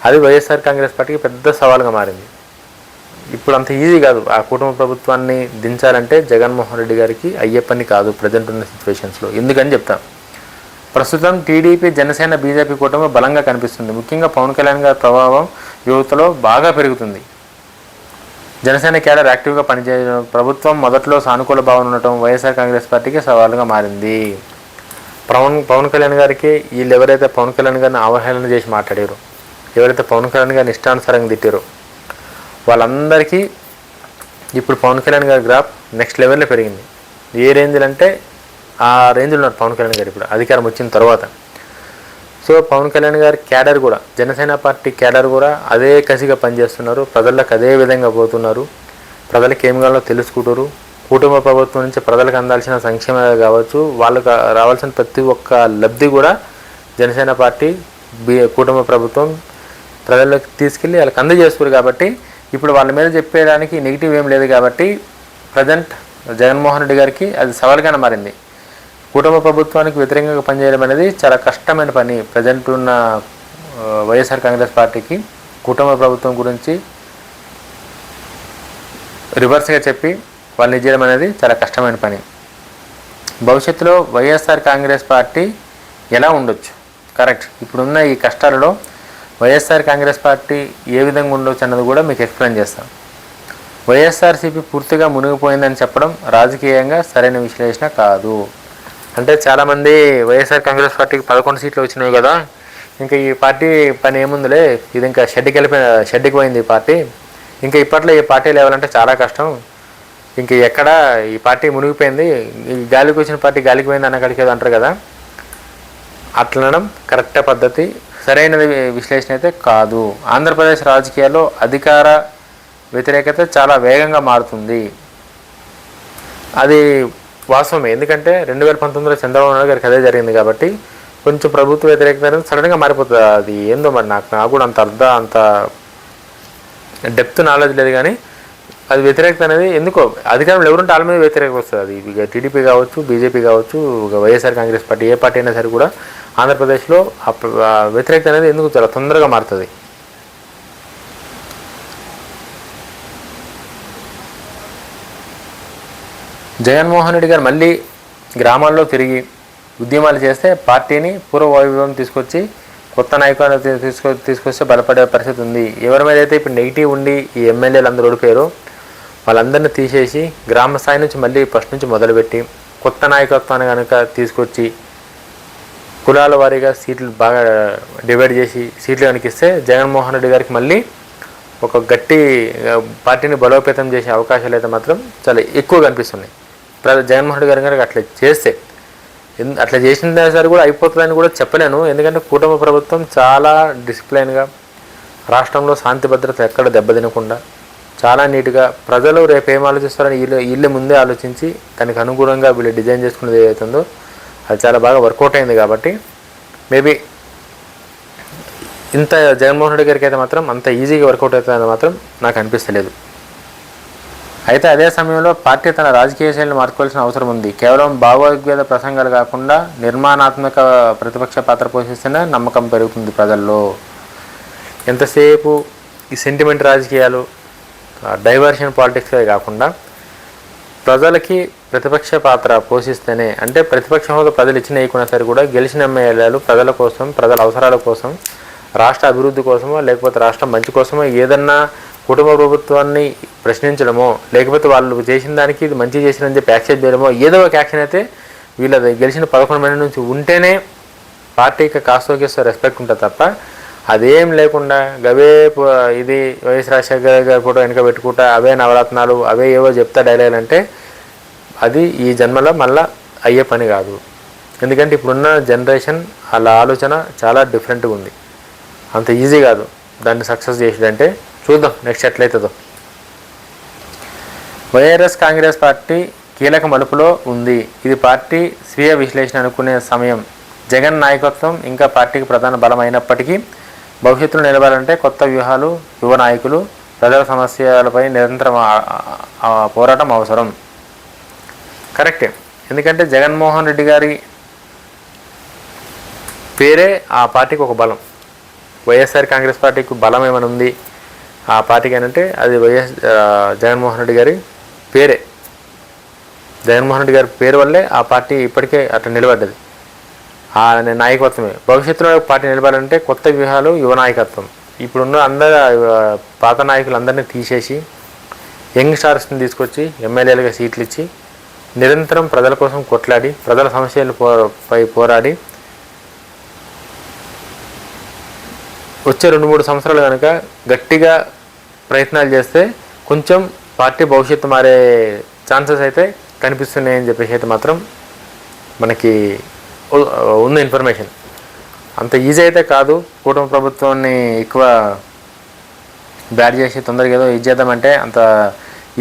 Speaker 1: అది వైఎస్ఆర్ కాంగ్రెస్ పార్టీకి పెద్ద సవాలుగా మారింది. ఇప్పుడు అంత ఈజీ కాదు ఆ కుటుంబ ప్రభుత్వాన్ని దించాలంటే జగన్మోహన్ రెడ్డి గారికి అయ్యే పని కాదు ప్రజెంట్ ఉన్న సిచ్యువేషన్స్లో. ఎందుకని చెప్తాను. ప్రస్తుతం టీడీపీ జనసేన బీజేపీ కూటమి బలంగా కనిపిస్తుంది. ముఖ్యంగా పవన్ కళ్యాణ్ గారి ప్రభావం యువతలో బాగా పెరుగుతుంది. జనసేన క్యాడర్ యాక్టివ్గా పనిచేయడం, ప్రభుత్వం మొదట్లో సానుకూల భావన ఉండటం వైఎస్ఆర్ కాంగ్రెస్ పార్టీకి సవాలుగా మారింది. పవన్ కళ్యాణ్ గారికి వీళ్ళు ఎవరైతే పవన్ కళ్యాణ్ గారిని అవహేళన చేసి మాట్లాడారో, ఎవరైతే పవన్ కళ్యాణ్ గారిని ఇష్టానుసారంగా తిట్టారో వాళ్ళందరికీ ఇప్పుడు పవన్ కళ్యాణ్ గారి గ్రాఫ్ నెక్స్ట్ లెవెల్లో పెరిగింది. ఏ రేంజ్లో అంటే ఆ రేంజ్లో ఉన్నారు పవన్ కళ్యాణ్ గారు ఇప్పుడు అధికారం వచ్చిన తర్వాత. సో పవన్ కళ్యాణ్ గారి క్యాడర్ కూడా, జనసేన పార్టీ క్యాడర్ కూడా అదే కసిగా పనిచేస్తున్నారు, ప్రజలకు అదే విధంగా పోతున్నారు, ప్రజలకు ఏం కావాలో తెలుసుకుంటారు. కుటుంబ ప్రభుత్వం నుంచి ప్రజలకు అందాల్సిన సంక్షేమాలు కావచ్చు, వాళ్ళకు రావాల్సిన ప్రతి ఒక్క లబ్ధి కూడా జనసేన పార్టీ కుటుంబ ప్రభుత్వం ప్రజలకు తీసుకెళ్ళి వాళ్ళకి అందజేస్తారు. కాబట్టి ఇప్పుడు వాళ్ళ మీద చెప్పేయడానికి నెగిటివ్ ఏం లేదు. కాబట్టి ప్రజెంట్ జగన్మోహన్ రెడ్డి గారికి అది సవాలుగానే మారింది. కుటుంబ ప్రభుత్వానికి వ్యతిరేకంగా పనిచేయడం అనేది చాలా కష్టమైన పని. ప్రజెంట్ ఉన్న వైఎస్ఆర్ కాంగ్రెస్ పార్టీకి కుటుంబ ప్రభుత్వం గురించి రివర్స్గా చెప్పి వాళ్ళని చేయడం అనేది చాలా కష్టమైన పని. భవిష్యత్తులో వైఎస్ఆర్ కాంగ్రెస్ పార్టీ ఎలా ఉండొచ్చు, కరెక్ట్ ఇప్పుడున్న ఈ కష్టాలలో వైఎస్ఆర్ కాంగ్రెస్ పార్టీ ఏ విధంగా ఉండొచ్చు అన్నది కూడా మీకు ఎక్స్ప్లెయిన్ చేస్తాం. వైఎస్ఆర్సీపీ పూర్తిగా మునిగిపోయిందని చెప్పడం రాజకీయంగా సరైన విశ్లేషణ కాదు. అంటే చాలామంది వైఎస్ఆర్ కాంగ్రెస్ పార్టీకి 11 సీట్లు వచ్చినాయి కదా, ఇంకా ఈ పార్టీ పని ఏముందిలే, ఇది ఇంకా షెడ్కి పోయింది ఈ పార్టీ, ఇంకా ఇప్పట్లో ఈ పార్టీ లేవాలంటే చాలా కష్టం, ఇంక ఎక్కడ ఈ పార్టీ మునిగిపోయింది, ఈ గాలికి వచ్చిన పార్టీ గాలికి పోయింది అన్నకాడికి ఏదో అంటారు కదా, అట్లనడం కరెక్ట్ పద్ధతి, సరైన విశ్లేషణ అయితే కాదు. ఆంధ్రప్రదేశ్ రాజకీయాల్లో అధికార వ్యతిరేకత చాలా వేగంగా మారుతుంది. అది వాస్తవమే, ఎందుకంటే 2019లో చంద్రబాబు నాయుడు గారికి అదే జరిగింది. కాబట్టి కొంచెం ప్రభుత్వ వ్యతిరేకత అనేది సడన్గా మారిపోతుంది. అది ఏందో మరి నాకు కూడా అంత డెప్త్ నాలెడ్జ్ లేదు. కానీ అది వ్యతిరేకత అనేది ఎందుకో అధికారంలో ఎవరుంటే వాళ్ళ మీద వ్యతిరేకత వస్తుంది. అది ఇక టీడీపీ కావచ్చు, బీజేపీ కావచ్చు, వైఎస్ఆర్ కాంగ్రెస్ పార్టీ, ఏ పార్టీ అయినా సరే కూడా ఆంధ్రప్రదేశ్లో వ్యతిరేకత అనేది ఎందుకు చాలా తొందరగా మారుతుంది. జగన్మోహన్ రెడ్డి గారు మళ్ళీ గ్రామాల్లో తిరిగి ఉద్యమాలు చేస్తే పార్టీని పూర్వ వైభవం తీసుకొచ్చి కొత్త నాయకులను తీసుకొస్తే బలపడే పరిస్థితి ఉంది. ఎవరి మీద అయితే ఇప్పుడు నెగిటివ్ ఉండి ఈ ఎమ్మెల్యేలు అందరూ ఓడిపోయారో వాళ్ళందరినీ తీసేసి గ్రామ స్థాయి నుంచి మళ్ళీ ఫస్ట్ నుంచి మొదలుపెట్టి కొత్త నాయకత్వాన్ని కనుక తీసుకొచ్చి కులాల వారీగా సీట్లు బాగా డివైడ్ చేసి సీట్లు కనిపిస్తే జగన్మోహన్ రెడ్డి గారికి మళ్ళీ ఒక గట్టి పార్టీని బలోపేతం చేసే అవకాశాలు అయితే మాత్రం చాలా ఎక్కువ కనిపిస్తున్నాయి. జగన్మోహన్ రెడ్డి గారి కనుక అట్లా చేసిన సరే కూడా అయిపోతుందని కూడా చెప్పలేను. ఎందుకంటే కూటమి ప్రభుత్వం చాలా డిసిప్లైన్గా రాష్ట్రంలో శాంతి భద్రత ఎక్కడ దెబ్బతినకుండా చాలా నీట్గా ప్రజలు రేపు ఏం ఆలోచిస్తారని వీళ్ళే ముందే ఆలోచించి దానికి అనుగుణంగా వీళ్ళు డిజైన్ చేసుకునేది ఏదైతుందో అది చాలా బాగా వర్కౌట్ అయింది. కాబట్టి మేబీ ఇంత జగన్మోహన్ రెడ్డి గారికి అయితే మాత్రం అంత ఈజీగా వర్కౌట్ అవుతుందని మాత్రం నాకు అనిపిస్తలేదు. అయితే అదే సమయంలో పార్టీ తన రాజకీయ శైలిని మార్చుకోవాల్సిన అవసరం ఉంది. కేవలం భావోద్వేద ప్రసంగాలు కాకుండా నిర్మాణాత్మక ప్రతిపక్ష పాత్ర పోషిస్తేనే నమ్మకం పెరుగుతుంది ప్రజల్లో. ఎంతసేపు ఈ సెంటిమెంట్ రాజకీయాలు, డైవర్షన్ పాలిటిక్స్ కాకుండా ప్రజలకి ప్రతిపక్ష పాత్ర పోషిస్తేనే, అంటే ప్రతిపక్ష హోదా ప్రజలు ఇచ్చిన వేయకున్నా సరే కూడా గెలిచిన ఎమ్మెల్యేలు ప్రజల కోసం, ప్రజల అవసరాల కోసం, రాష్ట్ర అభివృద్ధి కోసమో లేకపోతే రాష్ట్రం మంచి కోసమో ఏదన్నా కుటుంబ ప్రభుత్వాన్ని ప్రశ్నించడమో లేకపోతే వాళ్ళు చేసిన దానికి ఇది మంచి చేసినని చెప్పి యాక్సెప్ట్ చేయడమో ఏదో ఒక యాక్షన్ అయితే వీళ్ళది గెలిచిన 11 మంది నుంచి ఉంటేనే పార్టీకి కాస్తో రెస్పెక్ట్ ఉంటుంది తప్ప అదేం లేకుండా గవే ఇది వైఎస్ రాజశేఖర గారి ఫోటో వెనక పెట్టుకుంటా అవే నవరత్నాలు అవే ఏవో చెప్తా డైలాగులు అంటే అది ఈ జన్మలో మళ్ళీ అయ్యే పని కాదు. ఎందుకంటే ఇప్పుడున్న జనరేషన్ వాళ్ళ ఆలోచన చాలా డిఫరెంట్గా ఉంది. అంత ఈజీ కాదు దాన్ని సక్సెస్ చేసేదంటే. చూద్దాం నెక్స్ట్ ఎట్లయితుందో. వైఎస్ కాంగ్రెస్ పార్టీ కీలక మలుపులో ఉంది. ఇది పార్టీ స్వీయ విశ్లేషణ అనుకునే సమయం. జగన్ నాయకత్వం ఇంకా పార్టీకి ప్రధాన బలం అయినప్పటికీ భవిష్యత్తులో నిలవాలంటే కొత్త వ్యూహాలు, యువ నాయకులు, ప్రజల సమస్యలపై నిరంతరం పోరాటం అవసరం. కరెక్టే. ఎందుకంటే జగన్మోహన్ రెడ్డి గారి పేరే ఆ పార్టీకి ఒక బలం. వైఎస్ఆర్ కాంగ్రెస్ పార్టీకి బలం ఏమైనా ఉంది ఆ పార్టీకి అంటే అది జగన్మోహన్ రెడ్డి గారి పేరే. జగన్మోహన్ రెడ్డి గారి పేరు వల్లే ఆ పార్టీ ఇప్పటికే అట్లా నిలబడ్డది. ఆ నాయకత్వమే. భవిష్యత్తులో పార్టీ నిలబడాలంటే కొత్త వ్యూహాలు, యువ నాయకత్వం. ఇప్పుడున్న పాత నాయకులందరినీ తీసేసి యంగ్ స్టార్స్ని తీసుకొచ్చి ఎమ్మెల్యేలుగా సీట్లు ఇచ్చి నిరంతరం ప్రజల కోసం కొట్లాడి ప్రజల సమస్యలపై పోరాడి వచ్చే 2-3 సంవత్సరాలు కనుక గట్టిగా ప్రయత్నాలు చేస్తే కొంచెం పార్టీ భవిష్యత్తు మారే ఛాన్సెస్ అయితే కనిపిస్తున్నాయని చెప్పేసి అయితే మాత్రం మనకి ఉన్న ఇన్ఫర్మేషన్. అంత ఈజీ అయితే కాదు. కూటమి ప్రభుత్వాన్ని ఎక్కువ బ్యాడ్ చేసి తొందరగా ఏదో ఇది చేద్దామంటే అంత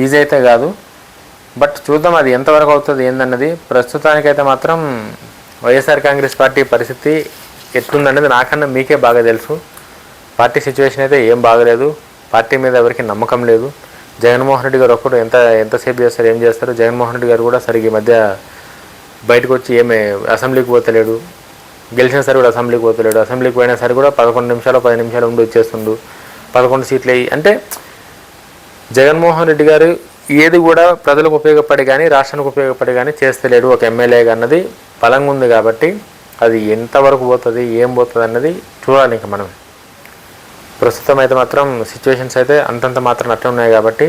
Speaker 1: ఈజీ అయితే కాదు. బట్ చూద్దాం అది ఎంతవరకు అవుతుంది ఏందన్నది. ప్రస్తుతానికైతే మాత్రం వైఎస్ఆర్ కాంగ్రెస్ పార్టీ పరిస్థితి ఎట్లుందన్నది నాకన్నా మీకే బాగా తెలుసు. పార్టీ సిచ్యువేషన్ అయితే ఏం బాగలేదు. పార్టీ మీద ఎవరికి నమ్మకం లేదు. జగన్మోహన్ రెడ్డి గారు ఒక్కడు ఎంతసేపు చేస్తారు, ఏం చేస్తారు. జగన్మోహన్ రెడ్డి గారు కూడా సరిగ్గా ఈ మధ్య బయటకు వచ్చి ఏమి అసెంబ్లీకి పోతలేడు. గెలిచిన సరి కూడా అసెంబ్లీకి పోతలేడు. అసెంబ్లీకి పోయినా సరే కూడా 11 నిమిషాలు 10 నిమిషాలు ఉండి వచ్చేస్తుండు. 11 సీట్లు అంటే జగన్మోహన్ రెడ్డి గారు ఏది కూడా ప్రజలకు ఉపయోగపడి కానీ రాష్ట్రానికి ఉపయోగపడి కానీ చేస్తలేడు ఒక ఎమ్మెల్యేగా అన్నది బలంగా ఉంది. కాబట్టి అది ఎంతవరకు పోతుంది, ఏం పోతుంది అన్నది చూడాలి. ఇంకా మనం ప్రస్తుతం అయితే మాత్రం సిచ్యువేషన్స్ అయితే అంతంత మాత్రం అట్లా ఉన్నాయి. కాబట్టి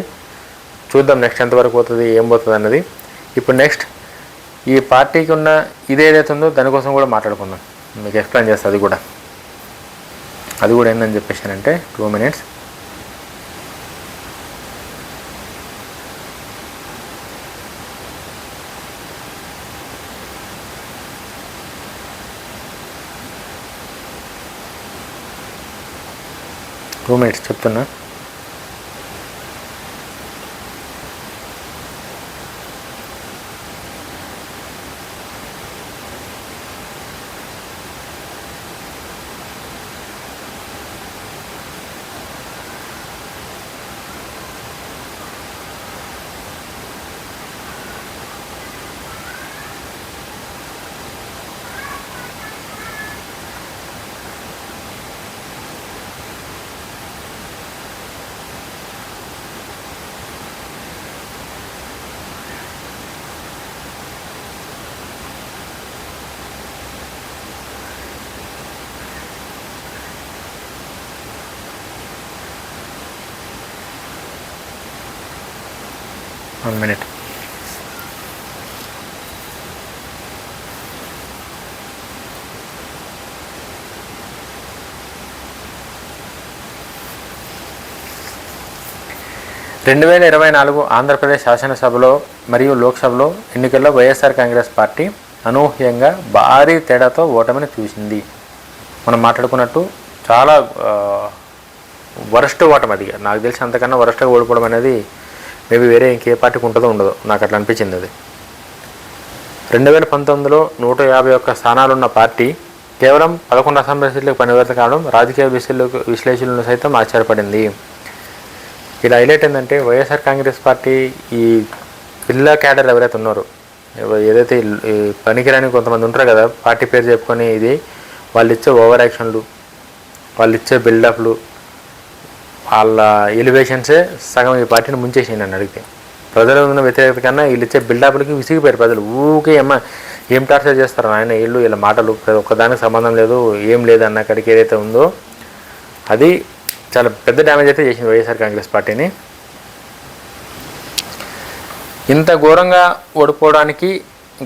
Speaker 1: చూద్దాం నెక్స్ట్ ఎంతవరకు పోతుంది, ఏం పోతుంది అన్నది. ఇప్పుడు నెక్స్ట్ ఈ పార్టీకి ఉన్న ఇదేదైతే ఉందో దానికోసం కూడా మాట్లాడుకుందాం. మీకు ఎక్స్ప్లెయిన్ చేస్తా. అది కూడా ఏందని చెప్పేసానంటే 2 minutes. చెప్తున్నా. One minute. ఆంధ్రప్రదేశ్ శాసనసభలో మరియు లోక్సభలో ఎన్నికల్లో వైఎస్ఆర్ కాంగ్రెస్ పార్టీ అనూహ్యంగా భారీ తేడాతో ఓటమిని చూసింది. మనం మాట్లాడుకున్నట్టు చాలా వరస్ట్ ఓటమి. అది నాకు తెలిసి అంతకన్నా వరస్ట్గా ఓడిపోవడం అనేది మేబీ వేరే ఇంకే పార్టీకి ఉంటుందో ఉండదో నాకు అట్లా అనిపించింది. అది 2019లో 151 స్థానాలున్న పార్టీ కేవలం 11 అసెంబ్లీ సీట్లకు పరివర్తన కావడం రాజకీయ విశ్లేషణలను సైతం ఆశ్చర్యపడింది. ఇలా హైలైట్ ఏంటంటే వైఎస్ఆర్ కాంగ్రెస్ పార్టీ ఈ పిల్ల క్యాడర్ ఎవరైతే ఉన్నారో, ఏదైతే పనికిరాని కొంతమంది ఉంటారు కదా పార్టీ పేరు చెప్పుకొని, ఇది వాళ్ళు ఇచ్చే ఓవర్ యాక్షన్లు, వాళ్ళు ఇచ్చే బిల్డప్లు, వాళ్ళ ఎలివేషన్సే సగం ఈ పార్టీని ముంచేసింది. నన్ను అడిగితే ప్రజలు ఉన్న వ్యతిరేకత కన్నా వీళ్ళు ఇచ్చే బిల్డప్లకి విసిగిపోయారు ప్రజలు. ఊకే ఏం టార్చర్ చేస్తారు ఆయన వీళ్ళు, వీళ్ళ మాటలు ఒక్కదానికి సంబంధం లేదు, ఏం లేదు అన్న కాడికి ఏదైతే ఉందో అది చాలా పెద్ద డ్యామేజ్ అయితే చేసింది వైఎస్ఆర్ కాంగ్రెస్ పార్టీని. ఇంత ఘోరంగా ఓడిపోవడానికి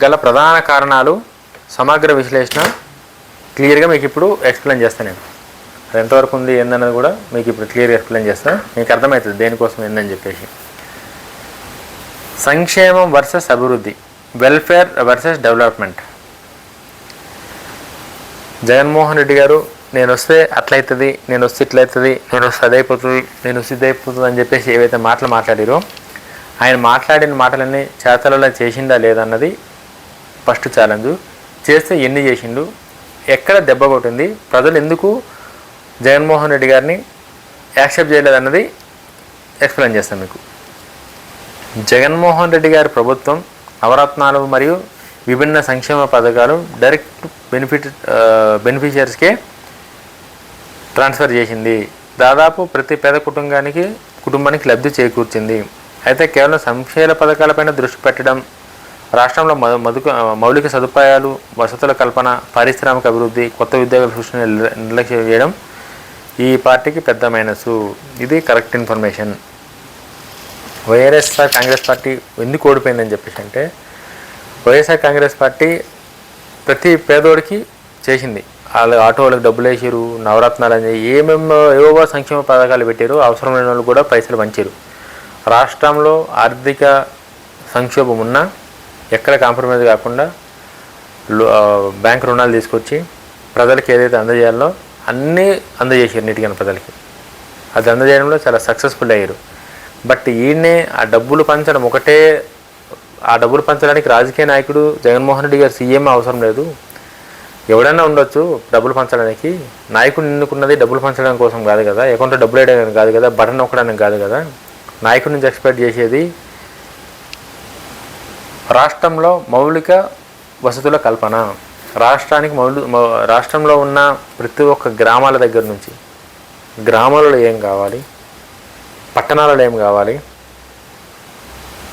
Speaker 1: గల ప్రధాన కారణాలు సమగ్ర విశ్లేషణ క్లియర్గా మీకు ఇప్పుడు ఎక్స్ప్లెయిన్ చేస్తాను. నేను అది ఎంతవరకు ఉంది ఏందన్నది కూడా మీకు ఇప్పుడు క్లియర్గా ఎక్స్ప్లెయిన్ చేస్తాను. మీకు అర్థమవుతుంది దేనికోసం ఏందని చెప్పేసి. సంక్షేమం వర్సెస్ అభివృద్ధి, welfare versus development. Jaganmohan Reddy గారు నేను వస్తే అట్లయితుంది, నేను వస్తే ఇట్లయితుంది, నేను వస్తే అదైపోతుంది, నేను వస్తే ఇదైపోతుంది అని చెప్పేసి ఏవైతే మాటలు మాట్లాడారో ఆయన మాట్లాడిన మాటలన్నీ చేతలలో చేసిందా లేదన్నది ఫస్ట్ ఛాలెంజ్. చేస్తే ఎన్ని చేసిండు, ఎక్కడ దెబ్బ కొట్టింది, ప్రజలు ఎందుకు జగన్మోహన్ రెడ్డి గారిని యాక్సెప్ట్ చేయలేదన్నది ఎక్స్ప్లెయిన్ చేస్తాను మీకు. జగన్మోహన్ రెడ్డి గారి ప్రభుత్వం నవరత్నాలు మరియు విభిన్న సంక్షేమ పథకాలు డైరెక్ట్ బెనిఫిషియర్స్కే ట్రాన్స్ఫర్ చేసింది. దాదాపు ప్రతి పేద కుటుంబానికి లబ్ధి చేకూర్చింది. అయితే కేవలం సంక్షేమ పథకాలపైన దృష్టి పెట్టడం, రాష్ట్రంలో మౌలిక సదుపాయాలు, వసతుల కల్పన, పారిశ్రామిక అభివృద్ధి, కొత్త ఉద్యోగాల సృష్టిని నిర్లక్ష్యం చేయడం ఈ పార్టీకి పెద్ద మైనస్. ఇది correct information. YSR Congress party ఎందుకు ఓడిపోయిందని చెప్పేసి అంటే, వైఎస్ఆర్ కాంగ్రెస్ పార్టీ ప్రతి పేదోడికి చేసింది. వాళ్ళు ఆటో వాళ్ళకి డబ్బులు వేసారు, నవరత్నాలు అని ఏవో సంక్షేమ పథకాలు పెట్టారు, అవసరమైన వాళ్ళు కూడా పైసలు పంచారు. రాష్ట్రంలో ఆర్థిక సంక్షోభం ఉన్నా ఎక్కడ కాంప్రమైజ్ కాకుండా బ్యాంక్ రుణాలు తీసుకొచ్చి ప్రజలకు ఏదైతే అందజేయాలో అన్నీ అందజేసారు నీటిగా ప్రజలకి. అది అందజేయడంలో చాలా సక్సెస్ఫుల్ అయ్యారు. బట్ ఈయనే ఆ డబ్బులు పంచడం ఒకటే, ఆ డబ్బులు పంచడానికి రాజకీయ నాయకుడు జగన్మోహన్ రెడ్డి గారు సీఎం అవసరం లేదు. ఎవడైనా ఉండొచ్చు డబ్బులు పంచడానికి. నాయకుడు ఎన్నుకున్నది డబ్బులు పంచడం కోసం కాదు కదా, అకౌంట్లో డబ్బులు వేయడానికి కాదు కదా, బటన్ నొక్కడానికి కాదు కదా. నాయకుడి నుంచి ఎక్స్పెక్ట్ చేసేది రాష్ట్రంలో మౌలిక వసతుల కల్పన. రాష్ట్రంలో ఉన్న ప్రతి ఒక్క గ్రామాల దగ్గర నుంచి, గ్రామాలలో ఏం కావాలి, పట్టణాలలో ఏం కావాలి,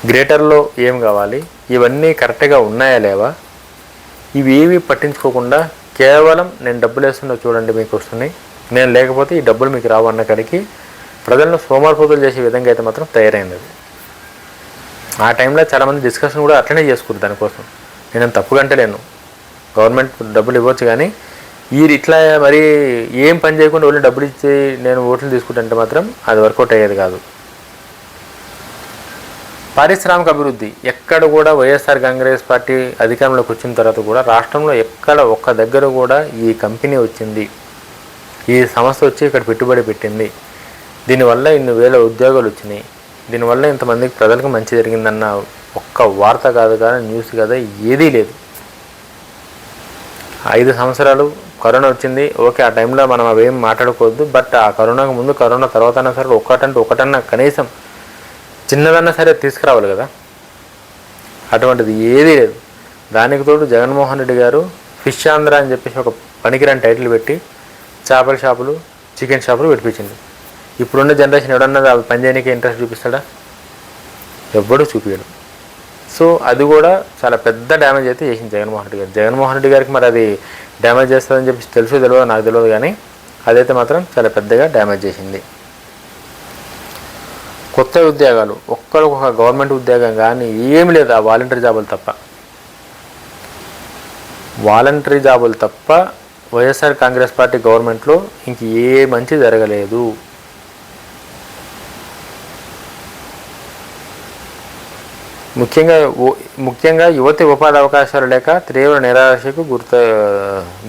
Speaker 1: గ్రేటర్లో ఏం కావాలి, ఇవన్నీ కరెక్ట్గా ఉన్నాయా లేవా, ఇవి ఏవి పట్టించుకోకుండా కేవలం నేను డబ్బులు వేస్తున్నా చూడండి మీకు వస్తున్నాయి, నేను లేకపోతే ఈ డబ్బులు మీకు రావు అన్న కాడికి ప్రజలను సోమరిపోతులు చేసే విధంగా అయితే మాత్రం తయారైంది. ఆ టైంలో చాలామంది డిస్కషన్ కూడా అట్లనే చేసుకున్నారు దానికోసం. నేను తప్పుగా అంటలేను, గవర్నమెంట్ డబ్బులు ఇవ్వచ్చు, కానీ ఇట్లా మరి ఏం పని చేయకుండా వాళ్ళు డబ్బులు ఇచ్చి నేను ఓట్లు తీసుకుంటే మాత్రం అది వర్కౌట్ అయ్యేది కాదు. పారిశ్రామిక అభివృద్ధి ఎక్కడ కూడా వైఎస్ఆర్ కాంగ్రెస్ పార్టీ అధికారంలోకి వచ్చిన తర్వాత కూడా రాష్ట్రంలో ఎక్కడ ఒక్క దగ్గర కూడా ఈ కంపెనీ వచ్చింది, ఈ సంస్థ వచ్చి ఇక్కడ పెట్టుబడి పెట్టింది, దీనివల్ల ఇన్ని వేల ఉద్యోగాలు వచ్చినాయి, దీనివల్ల ఇంతమందికి ప్రజలకు మంచి జరిగిందన్న ఒక్క వార్త కాదు కానీ న్యూస్ కదా ఏదీ లేదు. 5 సంవత్సరాలు కరోనా వచ్చింది, ఓకే, ఆ టైంలో మనం అవేం మాట్లాడుకోవద్దు. బట్ ఆ కరోనాకు ముందు, కరోనా తర్వాత అయినా సరే ఒకటన్నా కనీసం చిన్నదన్నా సరే తీసుకురావాలి కదా. అటువంటిది ఏదీ లేదు. దానికి తోడు జగన్మోహన్ రెడ్డి గారు ఫిష్ ఆంధ్ర అని చెప్పేసి ఒక పనికిరాని టైటిల్ పెట్టి చేపల షాపులు, చికెన్ షాపులు పెట్టించింది. ఇప్పుడున్న జనరేషన్ ఎవడన్నా పని చేయడానికి ఇంట్రెస్ట్ చూపిస్తాడా? ఎవ్వడూ చూపించడు. సో అది కూడా చాలా పెద్ద డ్యామేజ్ అయితే చేసింది జగన్మోహన్ రెడ్డి గారికి. మరి అది డ్యామేజ్ చేస్తుందని చెప్పి తెలియదు, నాకు తెలియదు, కానీ అదైతే మాత్రం చాలా పెద్దగా డ్యామేజ్ చేసింది. కొత్త ఉద్యోగాలు ఒక్కరికొక గవర్నమెంట్ ఉద్యోగం కానీ ఏమి లేదు, ఆ వాలంటరీ జాబులు తప్ప వైఎస్ఆర్ కాంగ్రెస్ పార్టీ గవర్నమెంట్లో ఇంక ఏ మంచి జరగలేదు. ముఖ్యంగా యువత ఉపాధి అవకాశాలు లేక తీవ్ర నిరాశకు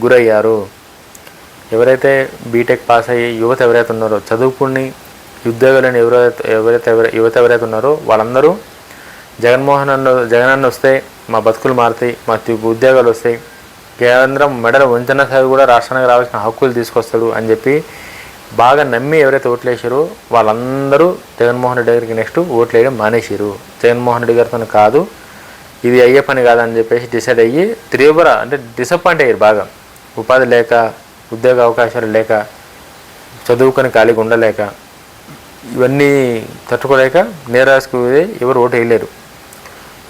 Speaker 1: గురయ్యారు. ఎవరైతే బీటెక్ పాస్ అయ్యి యువత ఎవరైతే ఉన్నారో, చదువుకుని ఉద్యోగాలను యువత ఎవరైతే ఉన్నారో వాళ్ళందరూ జగనన్న వస్తే మా బతుకులు మారుతాయి, మా ఉద్యోగాలు వస్తాయి, కేంద్రం మెడలు వంచన సాగు కూడా రాష్ట్రానికి రావాల్సిన హక్కులు తీసుకొస్తాడు అని చెప్పి బాగా నమ్మి ఎవరైతే ఓట్లు వేసారో వాళ్ళందరూ జగన్మోహన్ రెడ్డి గారికి నెక్స్ట్ ఓట్లు వేయడం మానేసారు. జగన్మోహన్ రెడ్డి గారితో కాదు, ఇది అయ్యే పని కాదని చెప్పేసి డిసైడ్ అయ్యి డిసప్పాయింట్ అయ్యారు బాగా. ఉపాధి లేక, ఉద్యోగ అవకాశాలు లేక, చదువుకొని ఖాళీగా ఉండలేక, ఇవన్నీ తట్టుకోలేక నిరాశకు ఎవరు ఓటు వేయలేరు.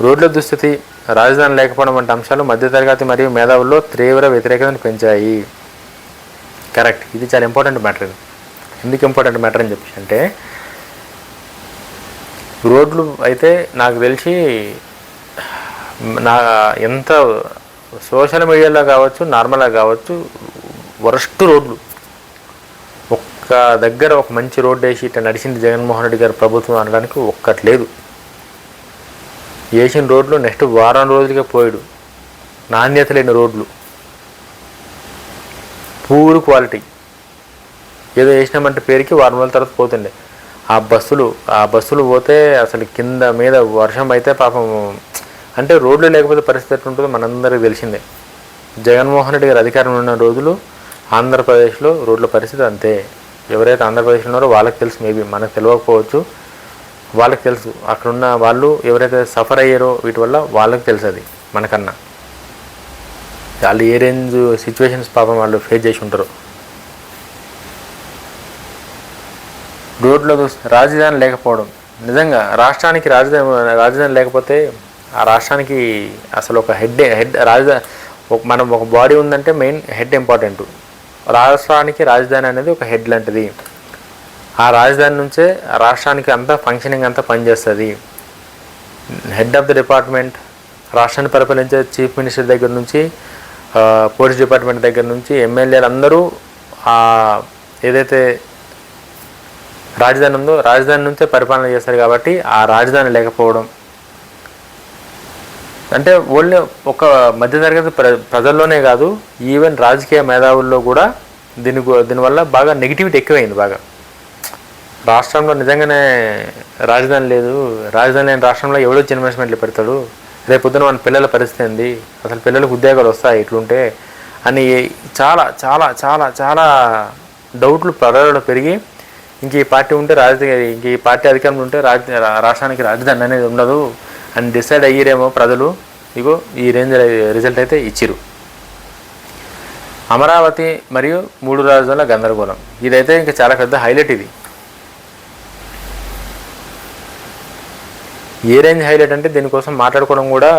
Speaker 1: రోడ్ల దుస్థితి, రాజధాని లేకపోవడం వంటి అంశాలు మధ్యతరగతి మరియు మేధావుల్లో తీవ్ర వ్యతిరేకతను పెంచాయి. కరెక్ట్, ఇది చాలా ఇంపార్టెంట్ మ్యాటర్. ఎందుకు ఇంపార్టెంట్ మ్యాటర్ అని చెప్పేసి అంటే, రోడ్లు అయితే నాకు తెలిసి ఎంత సోషల్ మీడియాలో కావచ్చు, నార్మల్గా కావచ్చు, వరస్ట్ రోడ్లు. ఒక్క దగ్గర ఒక మంచి రోడ్డు వేసి ఇట్లా నడిచింది జగన్మోహన్ రెడ్డి గారి ప్రభుత్వం అనడానికి ఒక్కటి లేదు. వేసిన రోడ్లు నెక్స్ట్ వారం రోజులుగా పోయాడు. నాణ్యత లేని రోడ్లు, పూర్ క్వాలిటీ. ఏదో వేసినామంటే పేరుకి వారం రోజుల తర్వాత పోతుండే. ఆ బస్సులు పోతే అసలు కింద మీద వర్షం అయితే పాపం, అంటే రోడ్లు లేకపోతే పరిస్థితి ఎట్లుంటుందో మనందరికీ తెలిసిందే. జగన్మోహన్ రెడ్డి గారు అధికారంలో ఉన్న రోజులు ఆంధ్రప్రదేశ్లో రోడ్ల పరిస్థితి అంతే. ఎవరైతే ఆంధ్రప్రదేశ్లో ఉన్నారో వాళ్ళకి తెలుసు, మేబీ మనకు తెలియకపోవచ్చు. వాళ్ళకి తెలుసు, అక్కడున్న వాళ్ళు ఎవరైతే సఫర్ అయ్యారో వీటి వల్ల వాళ్ళకి తెలుసు. అది మనకన్నా వాళ్ళు ఏ రేంజ్ సిచ్యువేషన్స్ పాపం వాళ్ళు ఫేస్ చేసి ఉంటారు. రోడ్లో రాజధాని లేకపోవడం, నిజంగా రాష్ట్రానికి రాజధాని లేకపోతే ఆ రాష్ట్రానికి అసలు ఒక హెడ్ రాజధాని, మనం ఒక బాడీ ఉందంటే మెయిన్ హెడ్ ఇంపార్టెంట్. రాష్ట్రానికి రాజధాని అనేది ఒక హెడ్ లాంటిది. ఆ రాజధాని నుంచే రాష్ట్రానికి అంతా ఫంక్షనింగ్ అంతా పనిచేస్తుంది. హెడ్ ఆఫ్ ది డిపార్ట్మెంట్, రాష్ట్రాన్ని పరిపాలించే చీఫ్ మినిస్టర్ దగ్గర నుంచి పోలీస్ డిపార్ట్మెంట్ దగ్గర నుంచి ఎమ్మెల్యేలు అందరూ ఏదైతే రాజధాని ఉందో రాజధాని నుంచే పరిపాలన చేస్తారు. కాబట్టి ఆ రాజధాని లేకపోవడం అంటే ఓన్లీ ఒక మధ్యతరగతి ప్రజల్లోనే కాదు, ఈవెన్ రాజకీయ మేధావుల్లో కూడా దీనివల్ల బాగా నెగిటివిటీ ఎక్కువైంది. బాగా రాష్ట్రంలో నిజంగానే రాజధాని లేదు, రాజధాని లేని రాష్ట్రంలో ఎవడో ఇన్వెస్ట్మెంట్లు పెడతాడు, రేపు పొద్దున మన పిల్లల పరిస్థితి ఏంది, అసలు పిల్లలకు ఉద్యోగాలు వస్తాయి ఇట్లుంటే అని చాలా చాలా చాలా చాలా డౌట్లు ప్రజలలో పెరిగి ఇంక ఈ పార్టీ ఉంటే ఇంక ఈ పార్టీ అధికారంలో ఉంటే రాష్ట్రానికి రాజధాని అనేది ఉండదు అని డిసైడ్ అయ్యిరేమో ప్రజలు. ఇగో ఈ రేంజ్ రిజల్ట్ అయితే ఇచ్చిరు. అమరావతి మరియు 3 రాజధానుల గందరగోళం, ఇదైతే ఇంకా చాలా పెద్ద హైలైట్. ఇది ఏ రేంజ్ హైలైట్ అంటే దీనికోసం మాట్లాడుకోవడం కూడా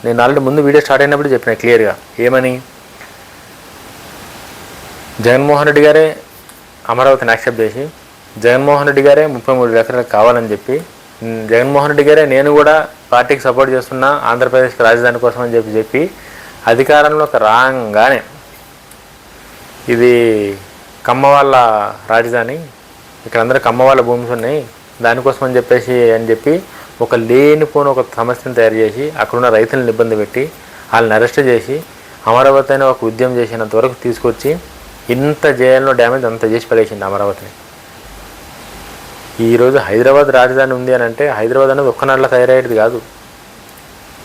Speaker 1: నేను ఆల్రెడీ ముందు వీడియో స్టార్ట్ అయినప్పుడు చెప్పిన క్లియర్గా. ఏమని, జగన్మోహన్ రెడ్డి గారే అమరావతిని యాక్సెప్ట్ చేసి, జగన్మోహన్ రెడ్డి గారే 33 ఎకరాలకు కావాలని చెప్పి, జగన్మోహన్ రెడ్డి గారే నేను కూడా పార్టీకి సపోర్ట్ చేస్తున్నా ఆంధ్రప్రదేశ్కి రాజధాని కోసం అని చెప్పి అధికారంలోకి రాగానే ఇది కమ్మ వాళ్ళ రాజధాని, ఇక్కడ అందరూ కమ్మ వాళ్ళ భూమి ఉన్నాయి, దానికోసం అని చెప్పి ఒక లేనిపోని ఒక సమస్యను తయారు చేసి అక్కడున్న రైతులను ఇబ్బంది పెట్టి వాళ్ళని అరెస్ట్ చేసి అమరావతి అనే ఒక ఉద్యమం చేసినంత వరకు తీసుకొచ్చి ఇంత జైల్లో డ్యామేజ్ అంత చేసి పడేసింది అమరావతిని. ఈరోజు హైదరాబాద్ రాజధాని ఉంది అని అంటే హైదరాబాద్ అనేది ఒక్క నాళ్ళ తయారయ్యేది కాదు,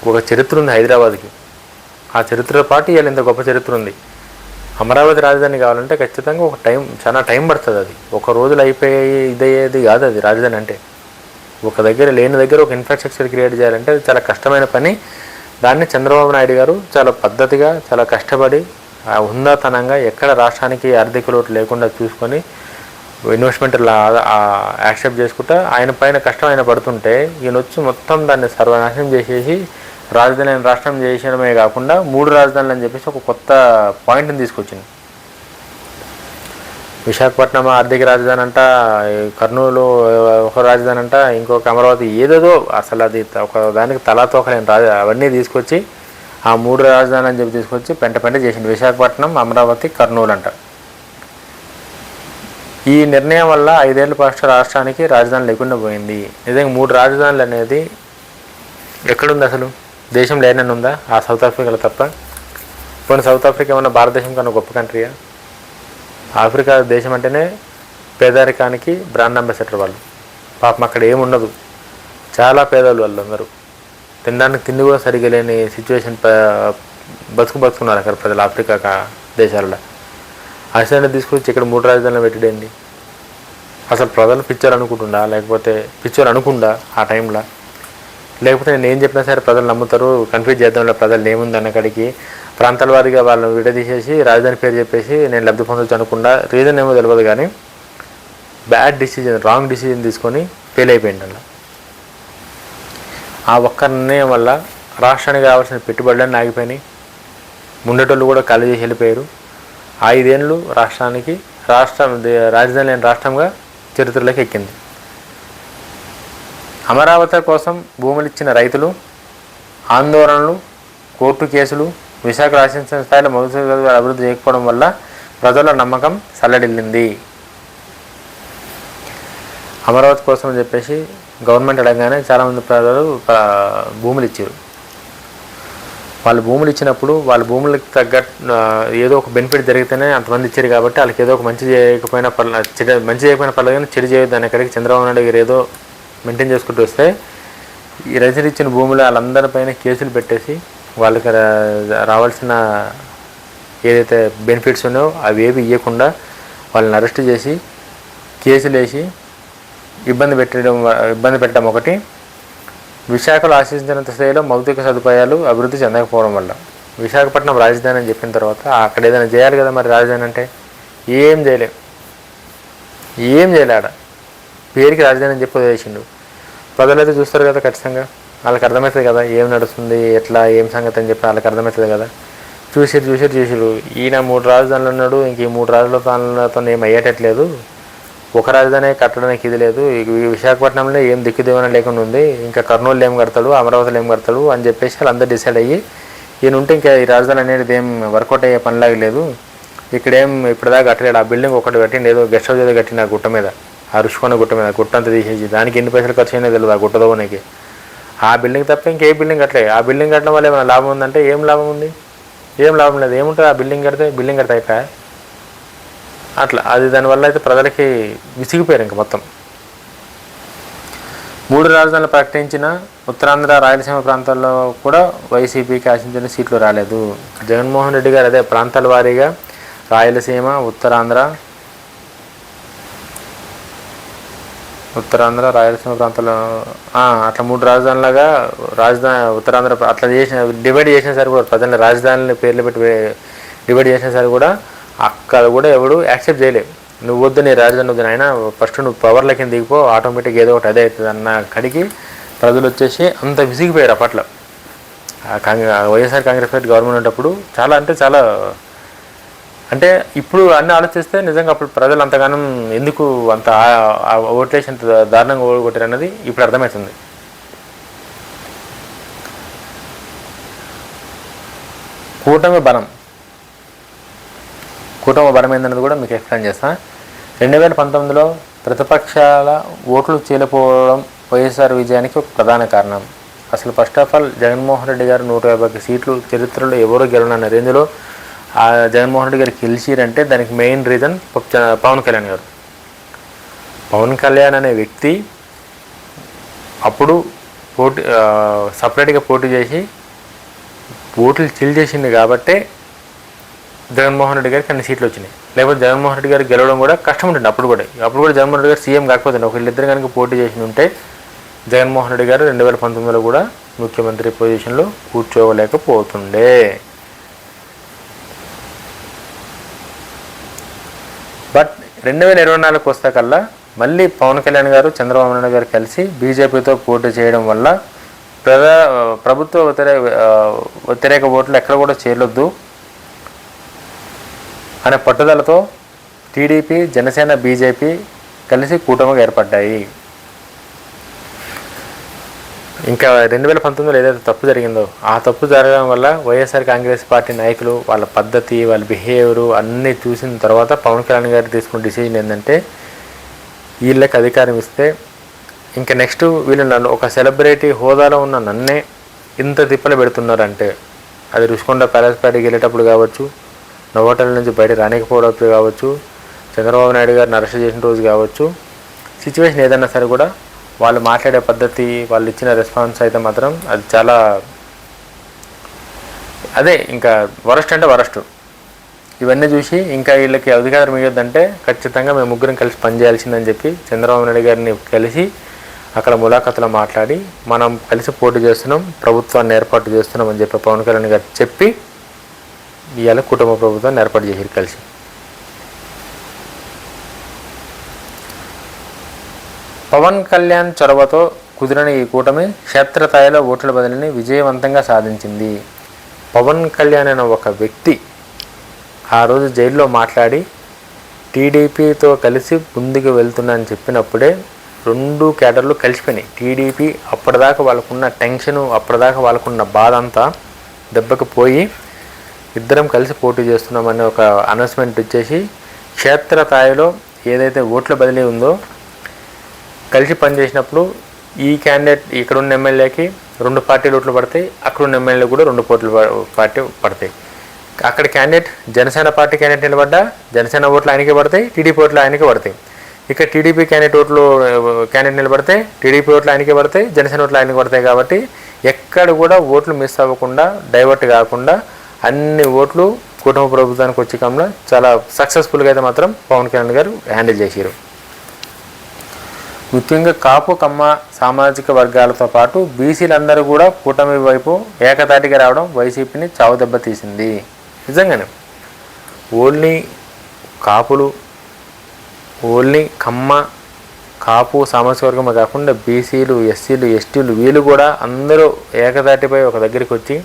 Speaker 1: ఒక చరిత్ర ఉంది హైదరాబాద్కి. ఆ చరిత్రతో పాటు ఇవాళ ఇంత గొప్ప చరిత్ర ఉంది. అమరావతి రాజధాని కావాలంటే ఖచ్చితంగా ఒక చాలా టైం పడుతుంది. అది ఒక రోజులు అయిపోయి ఇదయ్యేది కాదు. అది రాజధాని అంటే ఒక దగ్గర లేని దగ్గర ఒక ఇన్ఫ్రాస్ట్రక్చర్ క్రియేట్ చేయాలంటే అది చాలా కష్టమైన పని. దాన్ని చంద్రబాబు నాయుడు గారు చాలా పద్ధతిగా చాలా కష్టపడి హుందాతనంగా ఎక్కడ రాష్ట్రానికి ఆర్థిక లోటు లేకుండా చూసుకొని ఇన్వెస్ట్మెంట్లు యాక్సెప్ట్ చేసుకుంటా ఆయన పైన కష్టం ఆయన పడుతుంటే ఈయన వచ్చి మొత్తం దాన్ని సర్వనాశనం చేసేసి రాజధాని రాష్ట్రం చేసడమే కాకుండా 3 రాజధానులు అని చెప్పేసి ఒక కొత్త పాయింట్ని తీసుకొచ్చింది. విశాఖపట్నం ఆర్థిక రాజధాని అంట, కర్నూలు ఒక రాజధాని అంట, ఇంకొక అమరావతి ఏదేదో అసలు అది ఒక దానికి తలాతోకలేని అవన్నీ తీసుకొచ్చి ఆ 3 రాజధానులు అని చెప్పి తీసుకొచ్చి పెంట చేసింది. విశాఖపట్నం, అమరావతి, కర్నూలు అంట. ఈ నిర్ణయం వల్ల 5 ఏళ్ల పాటు రాష్ట్రానికి రాజధాని లేకుండా పోయింది. నిజంగా 3 రాజధానులు అనేది ఎక్కడుంది అసలు? దేశం లేనని ఉందా? ఆ సౌత్ ఆఫ్రికాలో తప్ప. పోనీ సౌత్ ఆఫ్రికా ఏమన్నా భారతదేశం కన్నా గొప్ప కంట్రీయా? ఆఫ్రికా దేశం అంటేనే పేదరికానికి బ్రాండ్ అంబాసిడర్ వాళ్ళు. పాపం అక్కడ ఏముండదు, చాలా పేదలు వాళ్ళు అందరూ. తినడానికి తిండి కూడా సరిగ్గా లేని సిచ్యువేషన్ బతుకుతున్నారు అక్కడ ప్రజలు ఆఫ్రికా దేశాలలో. అసలు తీసుకొచ్చి ఇక్కడ 3 రాజధానులు పెట్టడండి. అసలు ప్రజలు పిక్చర్ అనుకుంటుండా లేకపోతే పిక్చర్ అనుకుండా ఆ టైంలో, లేకపోతే నేను ఏం చెప్పినా సరే ప్రజలు నమ్ముతారు, కన్ఫ్యూజ్ చేద్దాంలో ప్రజలు ఏముంది అన్నక్కడికి ప్రాంతాల వారిగా వాళ్ళని విడదీసేసి రాజధాని పేరు చెప్పేసి నేను లబ్ధి పొందొచ్చు అనుకుండా రీజన్ ఏమో తెలియదు కానీ బ్యాడ్ డిసిజన్, రాంగ్ డిసిజన్ తీసుకొని ఫెయిల్ అయిపోయింది. అలా ఆ ఒక్క నిర్ణయం వల్ల రాష్ట్రానికి కావాల్సిన పెట్టుబడులన్నీ ఆగిపోయినాయి. ముండేటోళ్ళు కూడా ఖాళీ చేసి వెళ్ళిపోయారు. 5 ఏళ్ళు రాష్ట్రానికి రాజధాని లేని రాష్ట్రంగా చరిత్రలోకి ఎక్కింది. అమరావతి కోసం భూములు ఇచ్చిన రైతులు ఆందోళనలు, కోర్టు కేసులు, విశాఖ రాసిన స్థాయిలో మొదటి అభివృద్ధి చేయకపోవడం వల్ల ప్రజల నమ్మకం సల్లడిల్లింది. అమరావతి కోసం అని చెప్పేసి గవర్నమెంట్ అడగగానే చాలామంది ప్రజలు భూములు ఇచ్చారు. వాళ్ళు భూములు ఇచ్చినప్పుడు వాళ్ళ భూములకు తగ్గట్టు ఏదో ఒక బెనిఫిట్ జరిగితేనే అంతమంది ఇచ్చారు. కాబట్టి వాళ్ళకి ఏదో ఒక మంచి చేయకపోయినా పర్లేదు కానీ చెడు చేయొద్దు అనే కాడికి చంద్రబాబు నాయుడు గారు ఏదో మెయింటైన్ చేసుకుంటూ వస్తే ఈ రైతులు ఇచ్చిన భూములు వాళ్ళందరిపైన కేసులు పెట్టేసి వాళ్ళకి రావాల్సిన ఏదైతే బెనిఫిట్స్ ఉన్నాయో అవి ఏవి ఇవ్వకుండా వాళ్ళని అరెస్ట్ చేసి కేసులు వేసి ఇబ్బంది పెట్టడం ఒకటి, విశాఖలో ఆశించినంత స్థాయిలో మౌలిక సదుపాయాలు అభివృద్ధి చెందకపోవడం వల్ల. విశాఖపట్నం రాజధాని అని చెప్పిన తర్వాత అక్కడ ఏదైనా చేయాలి కదా, మరి రాజధాని అంటే ఏం చేయలే ఆడ పేరుకి రాజధాని అని చెప్పి వదిలేసిండు. ప్రజలైతే చూస్తారు కదా, ఖచ్చితంగా వాళ్ళకి అర్థమవుతుంది కదా ఏం నడుస్తుంది, ఎట్లా ఏం సంగతి అని చెప్పి వాళ్ళకి అర్థమవుతుంది కదా. చూసిరు ఈయన 3 రాజధానులు ఉన్నాడు, ఇంక ఈ 3 రాజధానులతో ఏం అయ్యేటట్లేదు, ఒక రాజధాని కట్టడానికి ఇది లేదు, విశాఖపట్నంలో ఏం దిక్కుదేవన లేకుండా ఉంది, ఇంకా కర్నూలు ఏం కడతాడు, అమరావతిలో ఏం కడతాడు అని చెప్పేసి వాళ్ళందరూ డిసైడ్ అయ్యి ఈయన ఉంటే ఇంకా ఈ రాజధాని అనేది ఏం వర్కౌట్ అయ్యే పనిలాగా లేదు, ఇక్కడేం ఇప్పటిదాకా కట్టలేడు. ఆ బిల్డింగ్ ఒకటి కట్టిండి, ఏదో గెస్ట్ హౌస్ ఏదో కట్టిన గుట్ట మీద, ఆ రుషికొండ గుట్ట మీద, గుట్ట అంతా తీసేసి దానికి ఎన్ని పైసలు ఖర్చు అయినా తెలియదు ఆ గుట్టదోనికి. ఆ బిల్డింగ్ తప్ప ఇంకే బిల్డింగ్ కట్టలేదు. ఆ బిల్డింగ్ కట్టడం వల్ల ఏమైనా లాభం ఉందంటే ఏం లాభం ఉంది, ఏం లాభం లేదు. ఏముంటుంది ఆ బిల్డింగ్ కడితే అయిపోయా అట్లా. అది దానివల్ల అయితే ప్రజలకి విసిగిపోయారు ఇంక మొత్తం. 3 రాజధానులు ప్రకటించిన ఉత్తరాంధ్ర రాయలసీమ ప్రాంతాల్లో కూడా వైసీపీకి ఆశించిన సీట్లు రాలేదు. జగన్మోహన్ రెడ్డి గారు అదే ప్రాంతాల వారీగా రాయలసీమ, ఉత్తరాంధ్ర రాయలసీమ ప్రాంతాల్లో అట్లా 3 రాజధానులుగా ఉత్తరాంధ్ర అట్లా డివైడ్ చేసిన సరే కూడా ప్రజల రాజధానుల పేర్లు పెట్టి డివైడ్ చేసిన సరే కూడా అక్కడ కూడా ఎవడు యాక్సెప్ట్ చేయలేదు. నువ్వు వద్దు, నీ రాజధాని వద్దు అయినా ఫస్ట్ నువ్వు పవర్ల కింద దిగిపో, ఆటోమేటిక్గా ఏదో ఒకటి అదే అవుతుంది అన్న కడికి ప్రజలు వచ్చేసి అంత విసిగిపోయారు అప్పట్లో. వైఎస్ఆర్ కాంగ్రెస్ పార్టీ గవర్నమెంట్ ఉన్నప్పుడు చాలా అంటే ఇప్పుడు అన్నీ ఆలోచిస్తే నిజంగా అప్పుడు ప్రజలు అంతగానం ఎందుకు అంత ఓట్లేసి అంత దారుణంగా ఓడగొట్టారు అన్నది ఇప్పుడు అర్థమవుతుంది. కూటమి బలం ఏందన్నది కూడా మీకు ఎక్స్ప్లెయిన్ చేస్తాను. 2019లో ప్రతిపక్షాల ఓట్లు చీలిపోవడం వైఎస్ఆర్ విజయానికి ఒక ప్రధాన కారణం. అసలు first of all Jaganmohan Reddy గారు 150 సీట్లు చరిత్రలో ఎవరో గెలవనన్న రేంజ్లో ఆ జగన్మోహన్ రెడ్డి గారు గెలిచిరంటే దానికి మెయిన్ రీజన్ పవన్ కళ్యాణ్ గారు. పవన్ కళ్యాణ్ అనే వ్యక్తి అప్పుడు సపరేట్గా పోటీ చేసి ఓట్లు చిల్ చేసింది కాబట్టే జగన్మోహన్ రెడ్డి గారికి అన్ని సీట్లు వచ్చినాయి. లేకపోతే జగన్మోహన్ రెడ్డి గారికి గెలవడం కూడా కష్టం ఉంటుంది. అప్పుడు కూడా జగన్మోహన్ రెడ్డి గారు సీఎం కాకపోతే ఒకళ్ళిద్దరు కనుక పోటీ చేసి ఉంటే జగన్మోహన్ రెడ్డి గారు 2019లో కూడా ముఖ్యమంత్రి పొజిషన్లో కూర్చోలేకపోతుండే. బట్ 2024 వస్తే కల్లా మళ్ళీ పవన్ కళ్యాణ్ గారు చంద్రబాబు నాయుడు గారు కలిసి బీజేపీతో పోటీ చేయడం వల్ల ప్రభుత్వ వ్యతిరేక ఓట్లు ఎక్కడ కూడా చేరొద్దు అనే పట్టుదలతో టీడీపీ, జనసేన, బీజేపీ కలిసి కూటమిగా ఏర్పడ్డాయి. ఇంకా 2019లో ఏదైతే తప్పు జరిగిందో ఆ తప్పు జరగడం వల్ల వైఎస్ఆర్ కాంగ్రెస్ పార్టీ నాయకులు వాళ్ళ పద్ధతి, వాళ్ళ బిహేవియరు అన్నీ చూసిన తర్వాత పవన్ కళ్యాణ్ గారు తీసుకున్న డిసిజన్ ఏంటంటే వీళ్ళకి అధికారం ఇస్తే ఇంకా నెక్స్ట్ వీళ్ళు నన్ను ఒక సెలబ్రిటీ హోదాలో ఉన్న నన్నే ఇంత తిప్పలు పెడుతున్నారంటే, అది రుషికొండ ప్యాలెస్ పార్టీకి వెళ్ళేటప్పుడు కావచ్చు, నోవోటల్ నుంచి బయట రానికపోవడం కావచ్చు, చంద్రబాబు నాయుడు గారిని అరెస్ట్ చేసిన రోజు కావచ్చు, సిచ్యువేషన్ ఏదైనా సరే కూడా వాళ్ళు మాట్లాడే పద్ధతి, వాళ్ళు ఇచ్చిన రెస్పాన్స్ అయితే మాత్రం అది చాలా అదే ఇంకా వరస్ట్ అంటే వరస్ట్. ఇవన్నీ చూసి ఇంకా వీళ్ళకి అధికారం ఇవ్వద్దంటే ఖచ్చితంగా మేము ముగ్గురం కలిసి పనిచేయాల్సిందని చెప్పి చంద్రబాబు నాయుడు గారిని కలిసి అక్కడ ములాఖాతులో మాట్లాడి మనం కలిసి పోటీ చేస్తున్నాం, ప్రభుత్వాన్ని ఏర్పాటు చేస్తున్నాం అని చెప్పి పవన్ కళ్యాణ్ గారు చెప్పి ఇవాళ కుటుంబ ప్రభుత్వాన్ని ఏర్పాటు చేశారు కలిసి. పవన్ కళ్యాణ్ చొరవతో కుదిరిన ఈ కూటమి క్షేత్రస్థాయిలో ఓట్ల బదిలీని విజయవంతంగా సాధించింది. పవన్ కళ్యాణ్ అనే ఒక వ్యక్తి ఆ రోజు జైల్లో మాట్లాడి టీడీపీతో కలిసి ముందుకు వెళ్తున్నా అని చెప్పినప్పుడే 2 క్యాడర్లు కలిసిపోయినాయి. టీడీపీ అప్పటిదాకా వాళ్ళకున్న టెన్షను, అప్పటిదాకా వాళ్ళకున్న బాధ అంతా దెబ్బకు పోయి ఇద్దరం కలిసి పోటీ చేస్తున్నామని ఒక అనౌన్స్మెంట్ ఇచ్చేసి క్షేత్రస్థాయిలో ఏదైతే ఓట్ల బదిలీ ఉందో కలిసి పనిచేసినప్పుడు ఈ క్యాండిడేట్ ఇక్కడున్న ఎమ్మెల్యేకి 2 పార్టీలు ఓట్లు పడతాయి, అక్కడున్న ఎమ్మెల్యే కూడా 2 పార్టీ పడతాయి. అక్కడ క్యాండిడేట్ జనసేన పార్టీ క్యాండిడేట్ నిలబడ్డా జనసేన ఓట్లు ఆయనకే పడతాయి, టీడీపీ ఓట్లు ఆయనకే పడతాయి. ఇక టీడీపీ క్యాండిడేట్ నిలబడితే టీడీపీ ఓట్లు ఆయనకే పడతాయి, జనసేన ఓట్లు ఆయనకే పడతాయి. కాబట్టి ఎక్కడ కూడా ఓట్లు మిస్ అవ్వకుండా, డైవర్ట్ కాకుండా అన్ని ఓట్లు కుటుంబ ప్రభుత్వానికి వచ్చే కాలంలో చాలా సక్సెస్ఫుల్గా అయితే మాత్రం పవన్ కళ్యాణ్ గారు హ్యాండిల్ చేశారు. ముఖ్యంగా కాపు కమ్మ సామాజిక వర్గాలతో పాటు బీసీలందరూ కూడా కూటమి వైపు ఏకతాటిగా రావడం వైసీపీని చావు దెబ్బ తీసింది. నిజంగానే ఓన్లీ కాపులు, ఓన్లీ కమ్మ కాపు సామాజిక వర్గమే కాకుండా బీసీలు, ఎస్సీలు, ఎస్టీలు వీళ్ళు కూడా అందరూ ఏకతాటిపై ఒక దగ్గరికి వచ్చి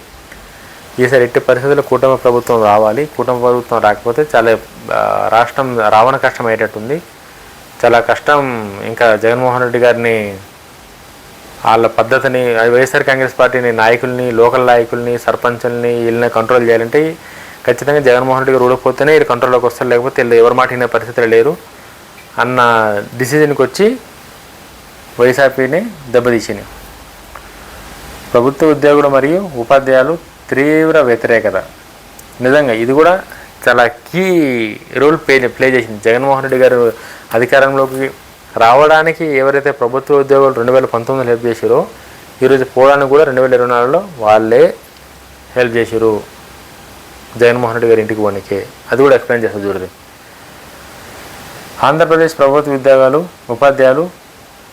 Speaker 1: ఈసారి ఎట్టి పరిస్థితుల్లో కూటమి ప్రభుత్వం రావాలి, కూటమి ప్రభుత్వం రాకపోతే చాలా రాష్ట్రం రావణ కష్టం అయ్యేటట్టుంది, చాలా కష్టం. ఇంకా జగన్మోహన్ రెడ్డి గారిని వాళ్ళ పద్ధతిని వైఎస్ఆర్ కాంగ్రెస్ పార్టీని నాయకుల్ని, లోకల్ నాయకుల్ని, సర్పంచుల్ని వీళ్ళని కంట్రోల్ చేయాలంటే ఖచ్చితంగా జగన్మోహన్ రెడ్డి గారు ఊడకపోతేనే వీళ్ళు కంట్రోల్లోకి వస్తారు, లేకపోతే వీళ్ళు ఎవరి మాట వినే పరిస్థితులు లేరు అన్న డిసిజన్కి వచ్చి వైఎస్ఆర్పీని దెబ్బతీసింది. ప్రభుత్వ ఉద్యోగులు మరియు ఉపాధ్యాయులు తీవ్ర వ్యతిరేకత. నిజంగా ఇది కూడా చాలా కీ రోల్ ప్లే చేసింది. జగన్మోహన్ రెడ్డి గారు అధికారంలోకి రావడానికి ఎవరైతే ప్రభుత్వ ఉద్యోగులు 2019లో హెల్ప్ చేశారో ఈరోజు పోవడానికి కూడా 2024లో వాళ్ళే హెల్ప్ చేశారు జగన్మోహన్ రెడ్డి గారి ఇంటికి పోనీకే. అది కూడా ఎక్స్ప్లెయిన్ చేస్తారు చూడండి. ఆంధ్రప్రదేశ్ ప్రభుత్వ ఉద్యోగాలు, ఉపాధ్యాయులు,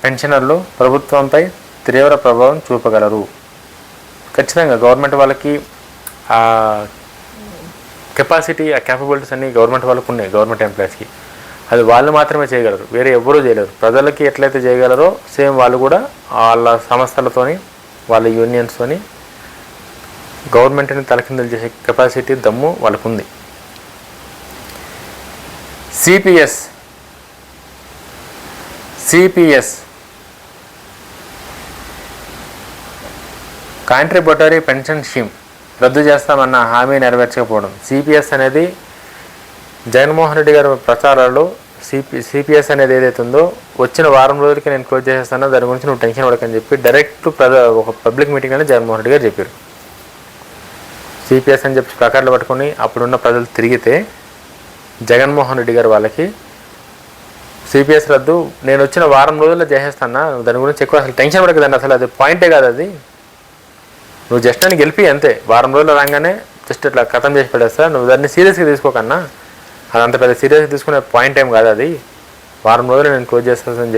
Speaker 1: పెన్షనర్లు ప్రభుత్వంపై తీవ్ర ప్రభావం చూపగలరు. ఖచ్చితంగా గవర్నమెంట్ వాళ్ళకి ఆ కెపాసిటీ, ఆ క్యాపబిలిటీస్ అన్నీ గవర్నమెంట్ వాళ్ళకు ఉన్నాయి. గవర్నమెంట్ ఎంప్లాయీస్కి అది వాళ్ళు మాత్రమే చేయగలరు, వేరే ఎవ్వరూ చేయలేరు. ప్రజలకి ఎట్లయితే చేయగలరో సేమ్ వాళ్ళు కూడా వాళ్ళ సంస్థలతోని, వాళ్ళ యూనియన్స్తోని గవర్నమెంట్ని తలకిందులు చేసే కెపాసిటీ, దమ్ము వాళ్ళకు ఉంది. సిపిఎస్ కాంట్రిబ్యూటరీ పెన్షన్ స్కీమ్ రద్దు చేస్తామన్న హామీ నెరవేర్చకపోవడం. సిపిఎస్ అనేది జగన్మోహన్ రెడ్డి గారి ప్రచారాల్లో సిపిఎస్ అనేది ఏదైతే ఉందో వచ్చిన వారం రోజులకి నేను క్లోజ్ చేసేస్తాను, దాని గురించి నువ్వు టెన్షన్ పడకని చెప్పి డైరెక్ట్ ఒక పబ్లిక్ మీటింగ్లోనే జగన్మోహన్ రెడ్డి గారు చెప్పారు. సిపిఎస్ అని చెప్పి ప్లకార్డులు పట్టుకొని అప్పుడున్న ప్రజలు తిరిగితే జగన్మోహన్ రెడ్డి గారు వాళ్ళకి సిపిఎస్ రద్దు నేను వచ్చిన వారం రోజుల్లో చేసేస్తాను, దాని గురించి ఎక్కువ అసలు టెన్షన్ పడకదండి, అసలు అది పాయింటే కాదు, అది నువ్వు జస్ట్ అని గెలిపి అంతే, వారం రోజులు రాగానే జస్ట్ ఇట్లా ఖతం చేసి పడేస్తా, నువ్వు దాన్ని సీరియస్గా తీసుకోకన్నా, అది అంత పెద్ద సీరియస్గా తీసుకునే పాయింట్ ఏం కాదు, అది వారం రోజులు నేను క్లోజ్ చేస్తానని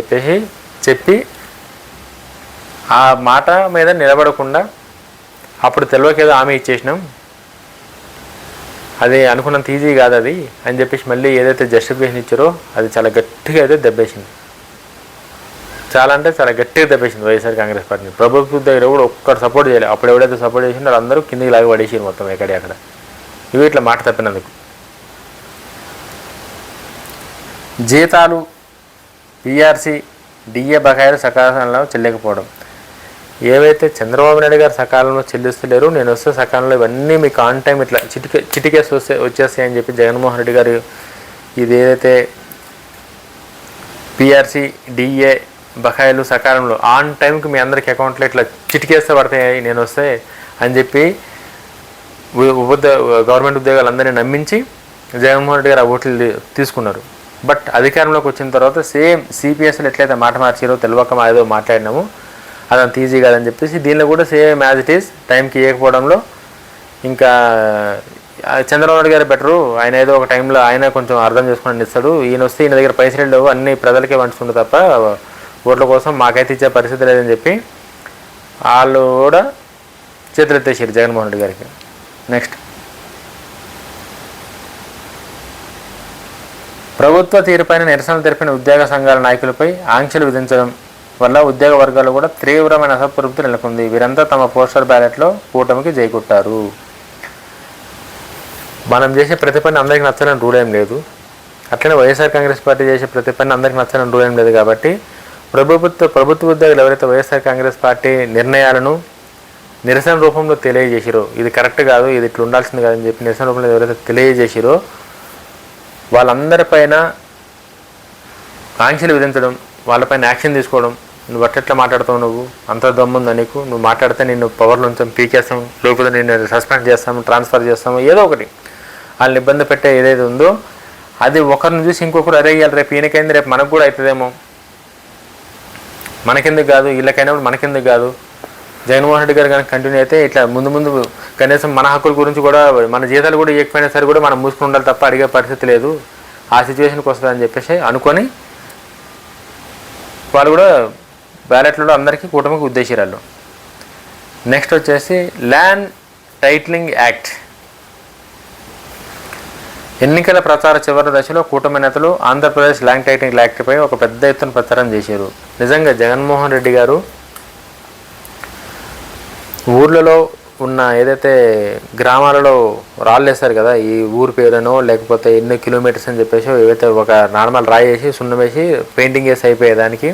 Speaker 1: చెప్పి ఆ మాట మీద నిలబడకుండా అప్పుడు తెలియకేదో హామీ ఇచ్చేసినాం, అది అనుకున్నంత ఈజీ కాదు అది అని చెప్పేసి మళ్ళీ ఏదైతే జస్టిఫికేషన్ ఇచ్చారో అది చాలా గట్టిగా అయితే దెబ్బేసింది. చాలా అంటే చాలా గట్టిగా దెబ్బేసింది వైఎస్ఆర్ కాంగ్రెస్ పార్టీని. ప్రభుత్వ దగ్గర కూడా ఒక్కరు సపోర్ట్ చేయలేదు. అప్పుడు ఎవడైతే సపోర్ట్ చేసిందో వాళ్ళందరూ కిందికి లాగి పడేసారు మొత్తం ఎక్కడి అక్కడ. ఇవి ఇట్లా మాట తప్పినందుకు. జీతాలు, పిఆర్సీ, డిఏ బకాయిలు సకాలంలో చెల్లించకపోవడం. ఏవైతే చంద్రబాబు నాయుడు గారు సకాలంలో చెల్లిస్తలేరు, నేను వస్తే సకాలంలో ఇవన్నీ మీకు ఆన్ టైం ఇట్లా చిటికేసి వచ్చేస్తాయి అని చెప్పి జగన్మోహన్ రెడ్డి గారు ఇది ఏదైతే పిఆర్సీ, డిఏ బకాయిలు సకాలంలో ఆన్ టైంకి మీ అందరికి అకౌంట్లో ఇట్లా చిటికేస్తే పడతాయి నేను వస్తే అని చెప్పి గవర్నమెంట్ ఉద్యోగాలందరినీ నమ్మించి జగన్మోహన్ రెడ్డి గారు ఆ ఓట్లు తీసుకున్నారు. బట్ అధికారంలోకి వచ్చిన తర్వాత సేమ్ సిపిఎస్లో ఎట్లయితే మాట మార్చారో తెలియక ఏదో మాట్లాడినాము అదంత ఈజీ కాదని చెప్పేసి దీనిలో కూడా సేమ్ యాజ్ ఇట్ ఈస్ టైంకి ఇవ్వకపోవడంలో ఇంకా చంద్రబాబు నాయుడు గారు బెటరు, ఆయన ఏదో ఒక టైంలో ఆయన కొంచెం అర్థం చేసుకుని ఇస్తాడు, ఈయన వస్తే ఈయన దగ్గర పైసలు లేవు, అన్ని ప్రజలకే పంచుకుంటూ తప్ప ఓట్ల కోసం మాకైతే ఇచ్చే పరిస్థితి లేదని చెప్పి వాళ్ళు కూడా చేతులు ఎత్తేసారు జగన్మోహన్ రెడ్డి గారికి. నెక్స్ట్, ప్రభుత్వ తీరుపైన నిరసనలు తెలిపిన ఉద్యోగ సంఘాల నాయకులపై ఆంక్షలు విధించడం వల్ల ఉద్యోగ వర్గాలు కూడా తీవ్రమైన అసంతృప్తి నెలకొంది. వీరంతా తమ పోస్టల్ బ్యాలెట్లో కూటమికి జైకొట్టారు. మనం చేసే ప్రతి పని అందరికీ నచ్చాలని రూల్ ఏం లేదు, అట్లనే వైఎస్ఆర్ కాంగ్రెస్ పార్టీ చేసే ప్రతి పని అందరికీ నచ్చాలని రూల్ ఏం లేదు. కాబట్టి ప్రభుత్వ ఉద్యోగులు ఎవరైతే వైఎస్ఆర్ కాంగ్రెస్ పార్టీ నిర్ణయాలను నిరసన రూపంలో తెలియజేసిరో ఇది కరెక్ట్ కాదు, ఇది ఇట్లా ఉండాల్సింది కాదని చెప్పి నిరసన రూపంలో ఎవరైతే తెలియజేసిరో వాళ్ళందరిపైన ఆంక్షలు విధించడం, వాళ్ళపైన యాక్షన్ తీసుకోవడం. నువ్వు అట్లా మాట్లాడుతావు, నువ్వు అంత దమ్ముందా నీకు, నువ్వు మాట్లాడితే నిన్ను పవర్లో ఉంచాం, పీకేస్తాం, లేకపోతే నిన్ను సస్పెండ్ చేస్తాము, ట్రాన్స్ఫర్ చేస్తాము, ఏదో ఒకటి వాళ్ళని ఇబ్బంది పెట్టే ఏదైతే ఉందో అది ఒకరిని చూసి ఇంకొకరు అరేయాలి, రేపు ఈయనకైంది రేపు మనకు కూడా అవుతుందేమో, మనకెందుకు కాదు వీళ్ళకైనప్పుడు మనకెందుకు కాదు. జగన్మోహన్ రెడ్డి గారు కనుక కంటిన్యూ అయితే ఇట్లా ముందు కనీసం మన హక్కుల గురించి కూడా మన జీతాలు కూడా ఇవ్వకపోయినా సరే కూడా మనం మూసుకుని ఉండాలి తప్ప అడిగే పరిస్థితి లేదు, ఆ సిచ్యువేషన్కి వస్తుందని చెప్పేసి అనుకొని వాళ్ళు కూడా బ్యాలెట్లలో అందరికీ కూటమికి ఉద్దేశిరాళ్ళు. నెక్స్ట్ వచ్చేసి ల్యాండ్ టైటిలింగ్ యాక్ట్. ఎన్నికల ప్రచార చివరి దశలో కూటమి నేతలు ఆంధ్రప్రదేశ్ ల్యాండ్ టైటిలింగ్ యాక్ట్పై ఒక పెద్ద ఎత్తున ప్రచారం చేశారు. నిజంగా జగన్మోహన్ రెడ్డి గారు ఊర్లలో ఉన్న ఏదైతే గ్రామాలలో రాళ్ళు వేస్తారు కదా, ఈ ఊరు పేరునో లేకపోతే ఎన్ని కిలోమీటర్స్ అని చెప్పేసి ఏవైతే ఒక నార్మల్ రాయి వేసి సున్నం వేసి పెయింటింగ్ వేసి అయిపోయేదానికి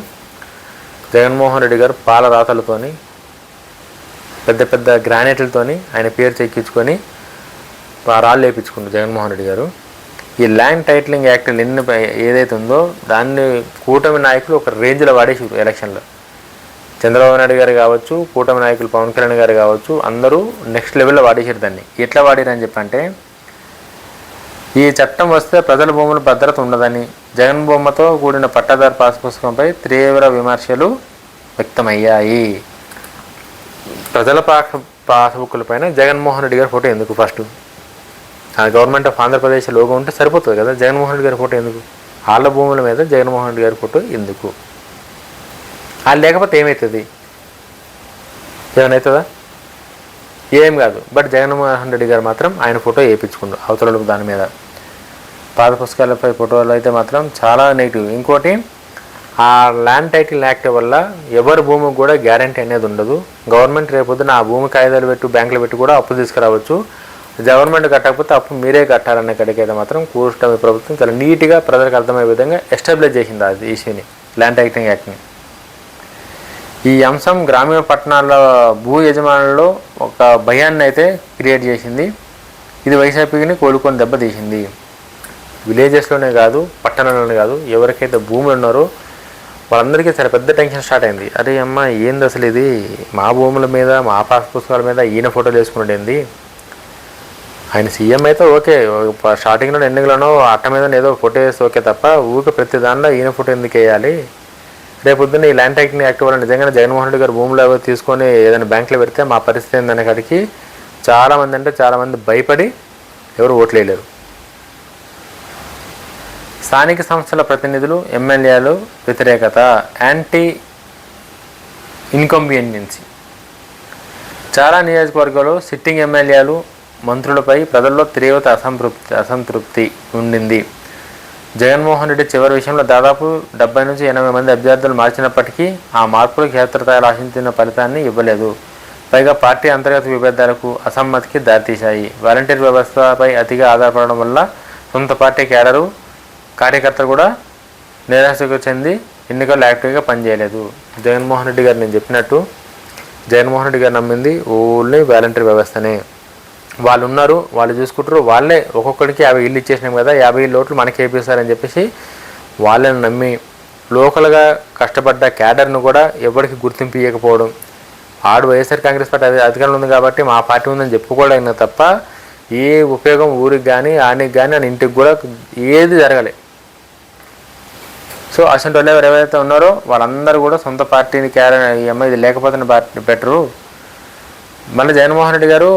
Speaker 1: జగన్మోహన్ రెడ్డి గారు పాల రాతలతోని పెద్ద పెద్ద గ్రానైట్లతోని ఆయన పేరు చెక్కించుకొని రాళ్ళు వేయించుకుంటారు జగన్మోహన్ రెడ్డి గారు. ఈ ల్యాండ్ టైటిలింగ్ యాక్ట్ ఎన్ని ఏదైతే ఉందో దాన్ని కూటమి నాయకులు ఒక రేంజ్లో వాడేసి ఎలక్షన్లో చంద్రబాబు నాయుడు గారు కావచ్చు, కూటమి నాయకులు పవన్ కళ్యాణ్ గారు కావచ్చు, అందరూ నెక్స్ట్ లెవెల్లో వాడేసారు దాన్ని. ఎట్లా వాడిరని చెప్పంటే, ఈ చట్టం వస్తే ప్రజల భూముల భద్రత ఉండదని జగన్ బొమ్మతో కూడిన పట్టాదారు పాస్ పుస్తకంపై తీవ్ర విమర్శలు వ్యక్తమయ్యాయి. ప్రజల పాస్బుక్ల పైన జగన్మోహన్ రెడ్డి గారి ఫోటో ఎందుకు? ఫస్ట్ ఆ గవర్నమెంట్ ఆఫ్ ఆంధ్రప్రదేశ్ లోగో ఉంటే సరిపోతుంది కదా, జగన్మోహన్ రెడ్డి గారి ఫోటో ఎందుకు? వాళ్ళ భూముల మీద జగన్మోహన్ రెడ్డి గారి ఫోటో ఎందుకు? వాళ్ళు లేకపోతే ఏమవుతుంది? ఏమవుతుందా? ఏం కాదు. బట్ జగన్మోహన్ రెడ్డి గారు మాత్రం ఆయన ఫోటో వేయించుకుంటారు అవతల దాని మీద. పాత పుస్తకాలపై ఫోటోలు అయితే మాత్రం చాలా నెగిటివ్. ఇంకోటి, ఆ ల్యాండ్ టైటిల్ యాక్ట్ వల్ల ఎవరి భూమికి కూడా గ్యారంటీ అనేది ఉండదు. గవర్నమెంట్ రేపొద్దున ఆ భూమి కాగితాలు పెట్టి బ్యాంకులు పెట్టి కూడా అప్పు తీసుకురావచ్చు. గవర్నమెంట్ కట్టకపోతే అప్పు మీరే కట్టాలనే కడికైతే మాత్రం కూటమి ప్రభుత్వం చాలా నీట్గా ప్రజలకు అర్థమయ్యే విధంగా ఎస్టాబ్లిష్ చేసింది అది ఇష్యూని, ల్యాండ్ టైటిలింగ్ యాక్ట్ని. ఈ అంశం గ్రామీణ పట్టణాల భూ యజమానుల్లో ఒక భయాన్ని అయితే క్రియేట్ చేసింది. ఇది వైసీపీని కోలుకొని దెబ్బతీసింది. విలేజెస్లోనే కాదు, పట్టణాల్లోనే కాదు, ఎవరికైతే భూములు ఉన్నారో వాళ్ళందరికీ చాలా పెద్ద టెన్షన్ స్టార్ట్ అయింది. అరే అమ్మ, ఏంది అసలు ఇది? మా భూముల మీద, మా పాస్ పుస్తకాల మీద ఈయన ఫోటోలు వేసుకునేది. ఆయన సీఎం అయితే ఓకే, స్టార్టింగ్లో ఎన్నికలను అట్ట మీద ఏదో ఫోటో వేస్తే ఓకే తప్ప ఊరికే ప్రతి దానిలో ఈయన ఫోటో ఎందుకు వేయాలి? రేపొద్దున్న ఈ ల్యాండ్ టైటిలింగ్ యాక్ట్ వల్ల నిజంగానే జగన్మోహన్ రెడ్డి గారు భూములు ఏవో తీసుకొని ఏదైనా బ్యాంకులో పెడితే మా పరిస్థితి ఏందనే కాడికి చాలామంది భయపడి ఎవరు ఓట్లు వేయలేరు. స్థానిక సంస్థల ప్రతినిధులు, ఎమ్మెల్యేలు వ్యతిరేకత, యాంటీ ఇన్కంబియన్సీ. చాలా నియోజకవర్గాల్లో సిట్టింగ్ ఎమ్మెల్యేలు, మంత్రులపై ప్రజల్లో తీవ్ర అసంతృప్తి ఉండింది. జగన్మోహన్ రెడ్డి చివరి విషయంలో దాదాపు 70 నుంచి 80 మంది అభ్యర్థులు మార్చినప్పటికీ ఆ మార్పులు క్షేత్రస్థాయిలో ఆశించిన ఫలితాన్ని ఇవ్వలేదు. పైగా పార్టీ అంతర్గత విభేదాలకు, అసమ్మతికి దారితీశాయి. వాలంటీర్ వ్యవస్థపై అతిగా ఆధారపడడం వల్ల సొంత పార్టీ క్యాడరు, కార్యకర్తలు కూడా నిరాశకు చెంది ఎన్నికల్లో యాక్టివ్గా పనిచేయలేదు. జగన్మోహన్ రెడ్డి గారు నేను చెప్పినట్టు జగన్మోహన్ రెడ్డి గారు నమ్మింది ఓన్లీ వాలంటీర్ వ్యవస్థనే. వాళ్ళు ఉన్నారు, వాళ్ళు చూసుకుంటారు, వాళ్ళే ఒక్కొక్కడికి 50 ఇళ్ళు ఇచ్చేసినాం కదా, 50 ఇళ్ళు ఓట్లు మనకి వేపిస్తారని చెప్పేసి వాళ్ళని నమ్మి లోకల్గా కష్టపడ్డ క్యాడర్ను కూడా ఎవరికి గుర్తింపు ఇవ్వకపోవడం. ఆడు వైఎస్ఆర్ కాంగ్రెస్ పార్టీ అధికారంలో ఉంది కాబట్టి మా పార్టీ ఉందని చెప్పుకోవడం తప్ప ఏ ఉపయోగం ఊరికి కానీ ఆనికి కానీ అని ఇంటికి కూడా ఏది జరగలే. సో అసలు వాళ్ళు ఎవరైతే ఉన్నారో వాళ్ళందరూ కూడా సొంత పార్టీని ఈ అమ్మాయి ఇది లేకపోతే పార్టీ బెటరు. మళ్ళీ జగన్మోహన్ రెడ్డి గారు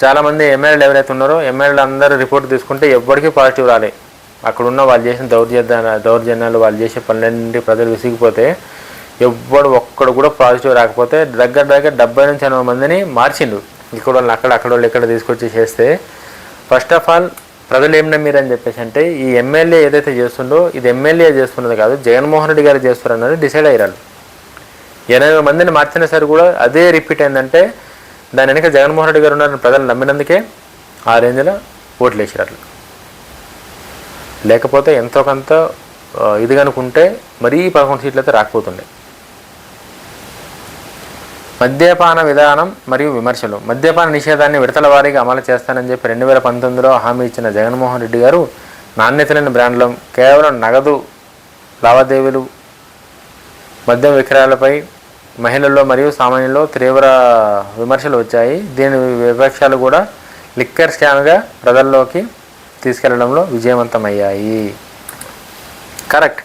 Speaker 1: చాలామంది ఎమ్మెల్యేలు ఎవరైతే ఉన్నారో ఎమ్మెల్యేలు అందరూ రిపోర్ట్ తీసుకుంటే ఎవ్వరికీ పాజిటివ్ రాలే. అక్కడున్న వాళ్ళు చేసిన దౌర్జన్యాలు, వాళ్ళు చేసే పనులన్నింటి ప్రజలు విసిగిపోతే ఎవ్వడు ఒక్కడు కూడా పాజిటివ్ రాకపోతే దగ్గర 70 నుంచి 80 మందిని మార్చిండు. ఇక్కడ వాళ్ళు అక్కడ వాళ్ళు ఇక్కడ తీసుకొచ్చి చేస్తే ఫస్ట్ ఆఫ్ ఆల్ ప్రజలు ఏం నమ్మిరని చెప్పేసి అంటే ఈ ఎమ్మెల్యే ఏదైతే చేస్తుండో ఇది ఎమ్మెల్యే చేస్తున్నది కాదు, జగన్మోహన్ రెడ్డి గారు చేస్తారు అన్నది డిసైడ్ అయ్యారు. 80 మందిని మార్చినా సరే కూడా అదే రిపీట్ అయిందంటే దాని వెనక జగన్మోహన్ రెడ్డి గారు ఉన్నారని ప్రజలు నమ్మినందుకే ఆ రేంజ్లో ఓట్లు వేసారు. లేకపోతే ఎంతో కొంత ఇది కనుకుంటే మరీ 11 సీట్లు అయితే రాకపోతుండే. మద్యపాన విధానం మరియు విమర్శలు. మద్యపాన నిషేధాన్ని విడతల వారీగా అమలు చేస్తానని చెప్పి 2019లో హామీ ఇచ్చిన జగన్మోహన్ రెడ్డి గారు నాణ్యత లేని బ్రాండ్లు, కేవలం నగదు లావాదేవీలు, మద్యం విక్రయాలపై మహిళల్లో మరియు సామాన్యుల్లో తీవ్ర విమర్శలు వచ్చాయి. దీని విపక్షాలు కూడా లిక్కర్ స్కామ్గా ప్రజల్లోకి తీసుకెళ్లడంలో విజయవంతమయ్యాయి. కరెక్ట్.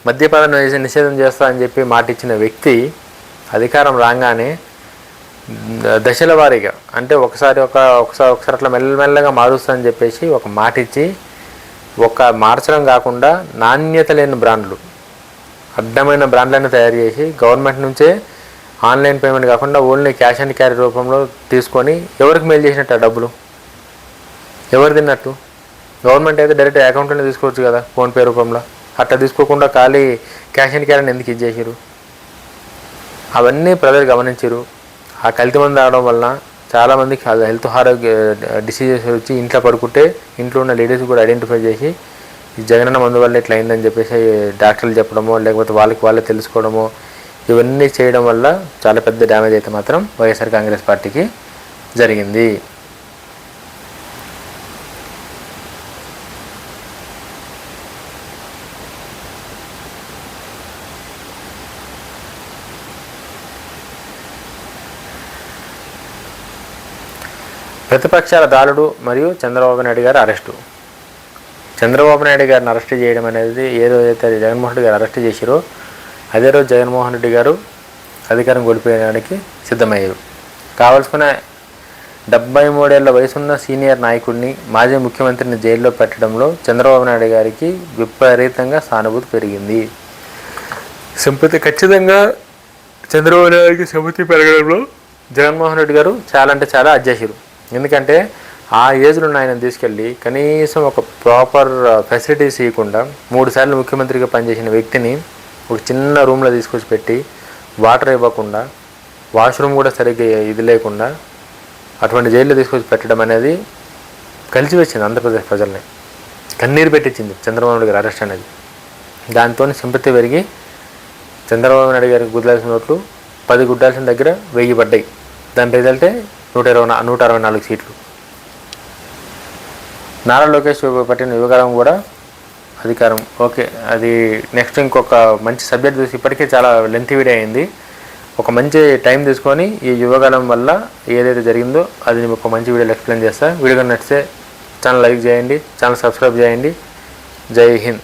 Speaker 1: మద్యపాన నిషేధం చేస్తా అని చెప్పి మాట ఇచ్చిన వ్యక్తి అధికారం రాగానే దశల వారీగా అంటే ఒకసారి అట్లా మెల్లమెల్లగా మారుస్తా అని చెప్పేసి ఒక మాట ఇచ్చి మార్చడం కాకుండా నాణ్యత లేని బ్రాండ్లు అడ్డమైన బ్రాండ్లను తయారు చేసి గవర్నమెంట్ నుంచే ఆన్లైన్ పేమెంట్ కాకుండా ఓన్లీ క్యాష్ అండ్ క్యారీ రూపంలో తీసుకొని ఎవరికి మెయిల్ చేసినట్టు ఆ డబ్బులు ఎవరు తిన్నట్టు? గవర్నమెంట్ అయితే డైరెక్ట్ అకౌంట్లోనే తీసుకోవచ్చు కదా ఫోన్పే రూపంలో. అట్లా తీసుకోకుండా ఖాళీ క్యాష్ అండ్ క్యారీని ఎందుకు ఇచ్చేసారు? అవన్నీ ప్రజలు గమనించారు. ఆ కల్తీ మంది రావడం వలన చాలామందికి హెల్త్ ఆరోగ్య డిసీజెస్ వచ్చి ఇంట్లో పడుకుంటే ఇంట్లో ఉన్న లేడీస్ కూడా ఐడెంటిఫై చేసి ఈ జగనన్న మందు వల్ల ఇట్లా అయిందని చెప్పేసి డాక్టర్లు చెప్పడమో లేకపోతే వాళ్ళే తెలుసుకోవడమో ఇవన్నీ చేయడం వల్ల చాలా పెద్ద డ్యామేజ్ అయితే మాత్రం వైఎస్ఆర్ కాంగ్రెస్ పార్టీకి జరిగింది. ప్రతిపక్షాల దాడుడు మరియు చంద్రబాబు నాయుడు గారి అరెస్టు. చంద్రబాబు నాయుడు గారిని అరెస్ట్ చేయడం అనేది ఏదైతే జగన్మోహన్ రెడ్డి గారు అరెస్ట్ చేసిరో అదే రోజు జగన్మోహన్ రెడ్డి గారు అధికారం కోల్పోయడానికి సిద్ధమయ్యారు. కావాల్సుకున్న 73 ఏళ్ల వయసున్న సీనియర్ నాయకుడిని మాజీ ముఖ్యమంత్రిని జైల్లో పెట్టడంలో చంద్రబాబు నాయుడు గారికి విపరీతంగా సానుభూతి పెరిగింది. సింపతి ఖచ్చితంగా చంద్రబాబు నాయుడికి సింపతి పెరగడంలో జగన్మోహన్ రెడ్డి గారు చాలా అంటే చాలా అడ్జేసారు. ఎందుకంటే ఆ ఏజ్లో ఆయన తీసుకెళ్ళి కనీసం ఒక ప్రాపర్ ఫెసిలిటీస్ ఇవ్వకుండా 3 సార్లు ముఖ్యమంత్రిగా పనిచేసిన వ్యక్తిని ఒక చిన్న రూమ్లో తీసుకొచ్చి పెట్టి వాటర్ ఇవ్వకుండా వాష్రూమ్ కూడా సరిగ్గా ఇది లేకుండా అటువంటి జైల్లో తీసుకొచ్చి పెట్టడం అనేది కలిసి వచ్చింది ఆంధ్రప్రదేశ్ ప్రజల్ని. కన్నీరు పెట్టించింది చంద్రబాబు నాయుడు గారి అరెస్ట్ అనేది. దాంతో సింపతి పెరిగి చంద్రబాబు నాయుడు గారికి గుద్దాల్సిన నోట్లు 10 గుద్దాల్సిన దగ్గర 1000 పడ్డాయి. దాని రిజల్టే 164 సీట్లు. నారా లోకేష్ పట్టిన యువకాలం కూడా అధికారం ఓకే. అది నెక్స్ట్ ఇంకొక మంచి సబ్జెక్ట్ చూసి ఇప్పటికే చాలా లెంత్ వీడియో అయింది. ఒక మంచి టైం తీసుకొని ఈ యువకాలం వల్ల ఏదైతే జరిగిందో అది నేను ఒక మంచి వీడియోలో ఎక్స్ప్లెయిన్ చేస్తాను. వీడియో నచ్చితే ఛానల్ లైక్ చేయండి, ఛానల్ సబ్స్క్రైబ్ చేయండి. జై హింద్.